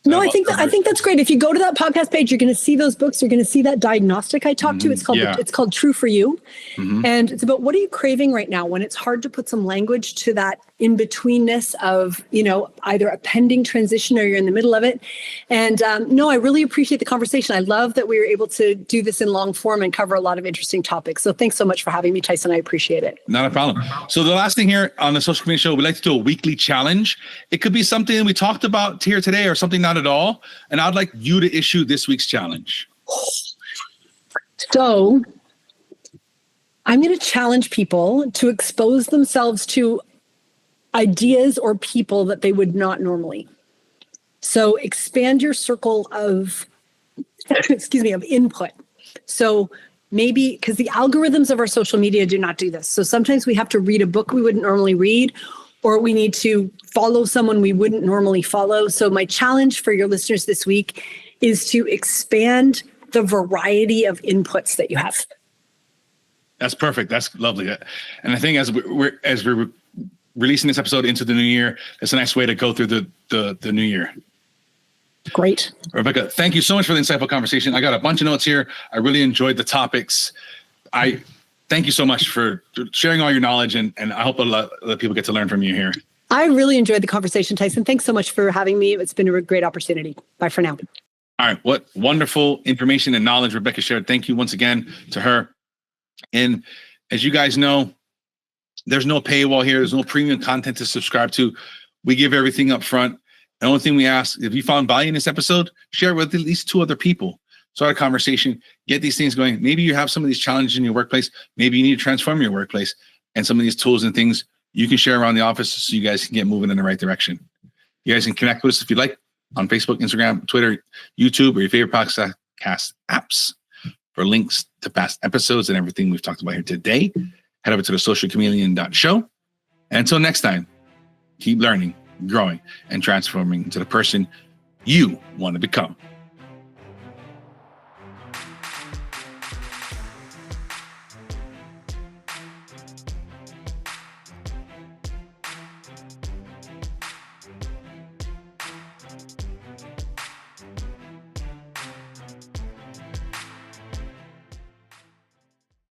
No, I think that's great. If you go to that podcast page, you're going to see those books. You're going to see that diagnostic I talked to. It's called True for You. And it's about what are you craving right now when it's hard to put some language to that in-betweenness of, you know, either a pending transition or you're in the middle of it. And no, I really appreciate the conversation. I love that we were able to do this in long form and cover a lot of interesting topics. So thanks so much for having me, Tyson. I appreciate it. Not a problem. So the last thing here on the Social Chameleon Show, we like to do a weekly challenge. It could be something we talked about here today or something not at all. And I'd like you to issue this week's challenge. So I'm going to challenge people to expose themselves to ideas or people that they would not normally. So expand your circle of, of input. So maybe, because the algorithms of our social media do not do this. So sometimes we have to read a book we wouldn't normally read, or we need to follow someone we wouldn't normally follow. So my challenge for your listeners this week is to expand the variety of inputs that you have. That's perfect. That's lovely. And I think as we're releasing this episode into the new year, it's a nice way to go through the new year. Great. Rebecca, thank you so much for the insightful conversation. I got a bunch of notes here. I really enjoyed the topics. I thank you so much for sharing all your knowledge, and I hope a lot of people get to learn from you here. I really enjoyed the conversation, Tyson. Thanks so much for having me. It's been a great opportunity. Bye for now. All right. What wonderful information and knowledge Rebecca shared. Thank you once again to her. And as you guys know, there's no paywall here. There's no premium content to subscribe to. We give everything up front. The only thing we ask, if you found value in this episode, share it with at least 2 other people. Start a conversation, get these things going. Maybe you have some of these challenges in your workplace. Maybe you need to transform your workplace, and some of these tools and things you can share around the office so you guys can get moving in the right direction. You guys can connect with us if you like on Facebook, Instagram, Twitter, YouTube, or your favorite podcast apps for links to past episodes and everything we've talked about here today. Head over to the socialchameleon.show. And until next time, keep learning, growing, and transforming into the person you want to become.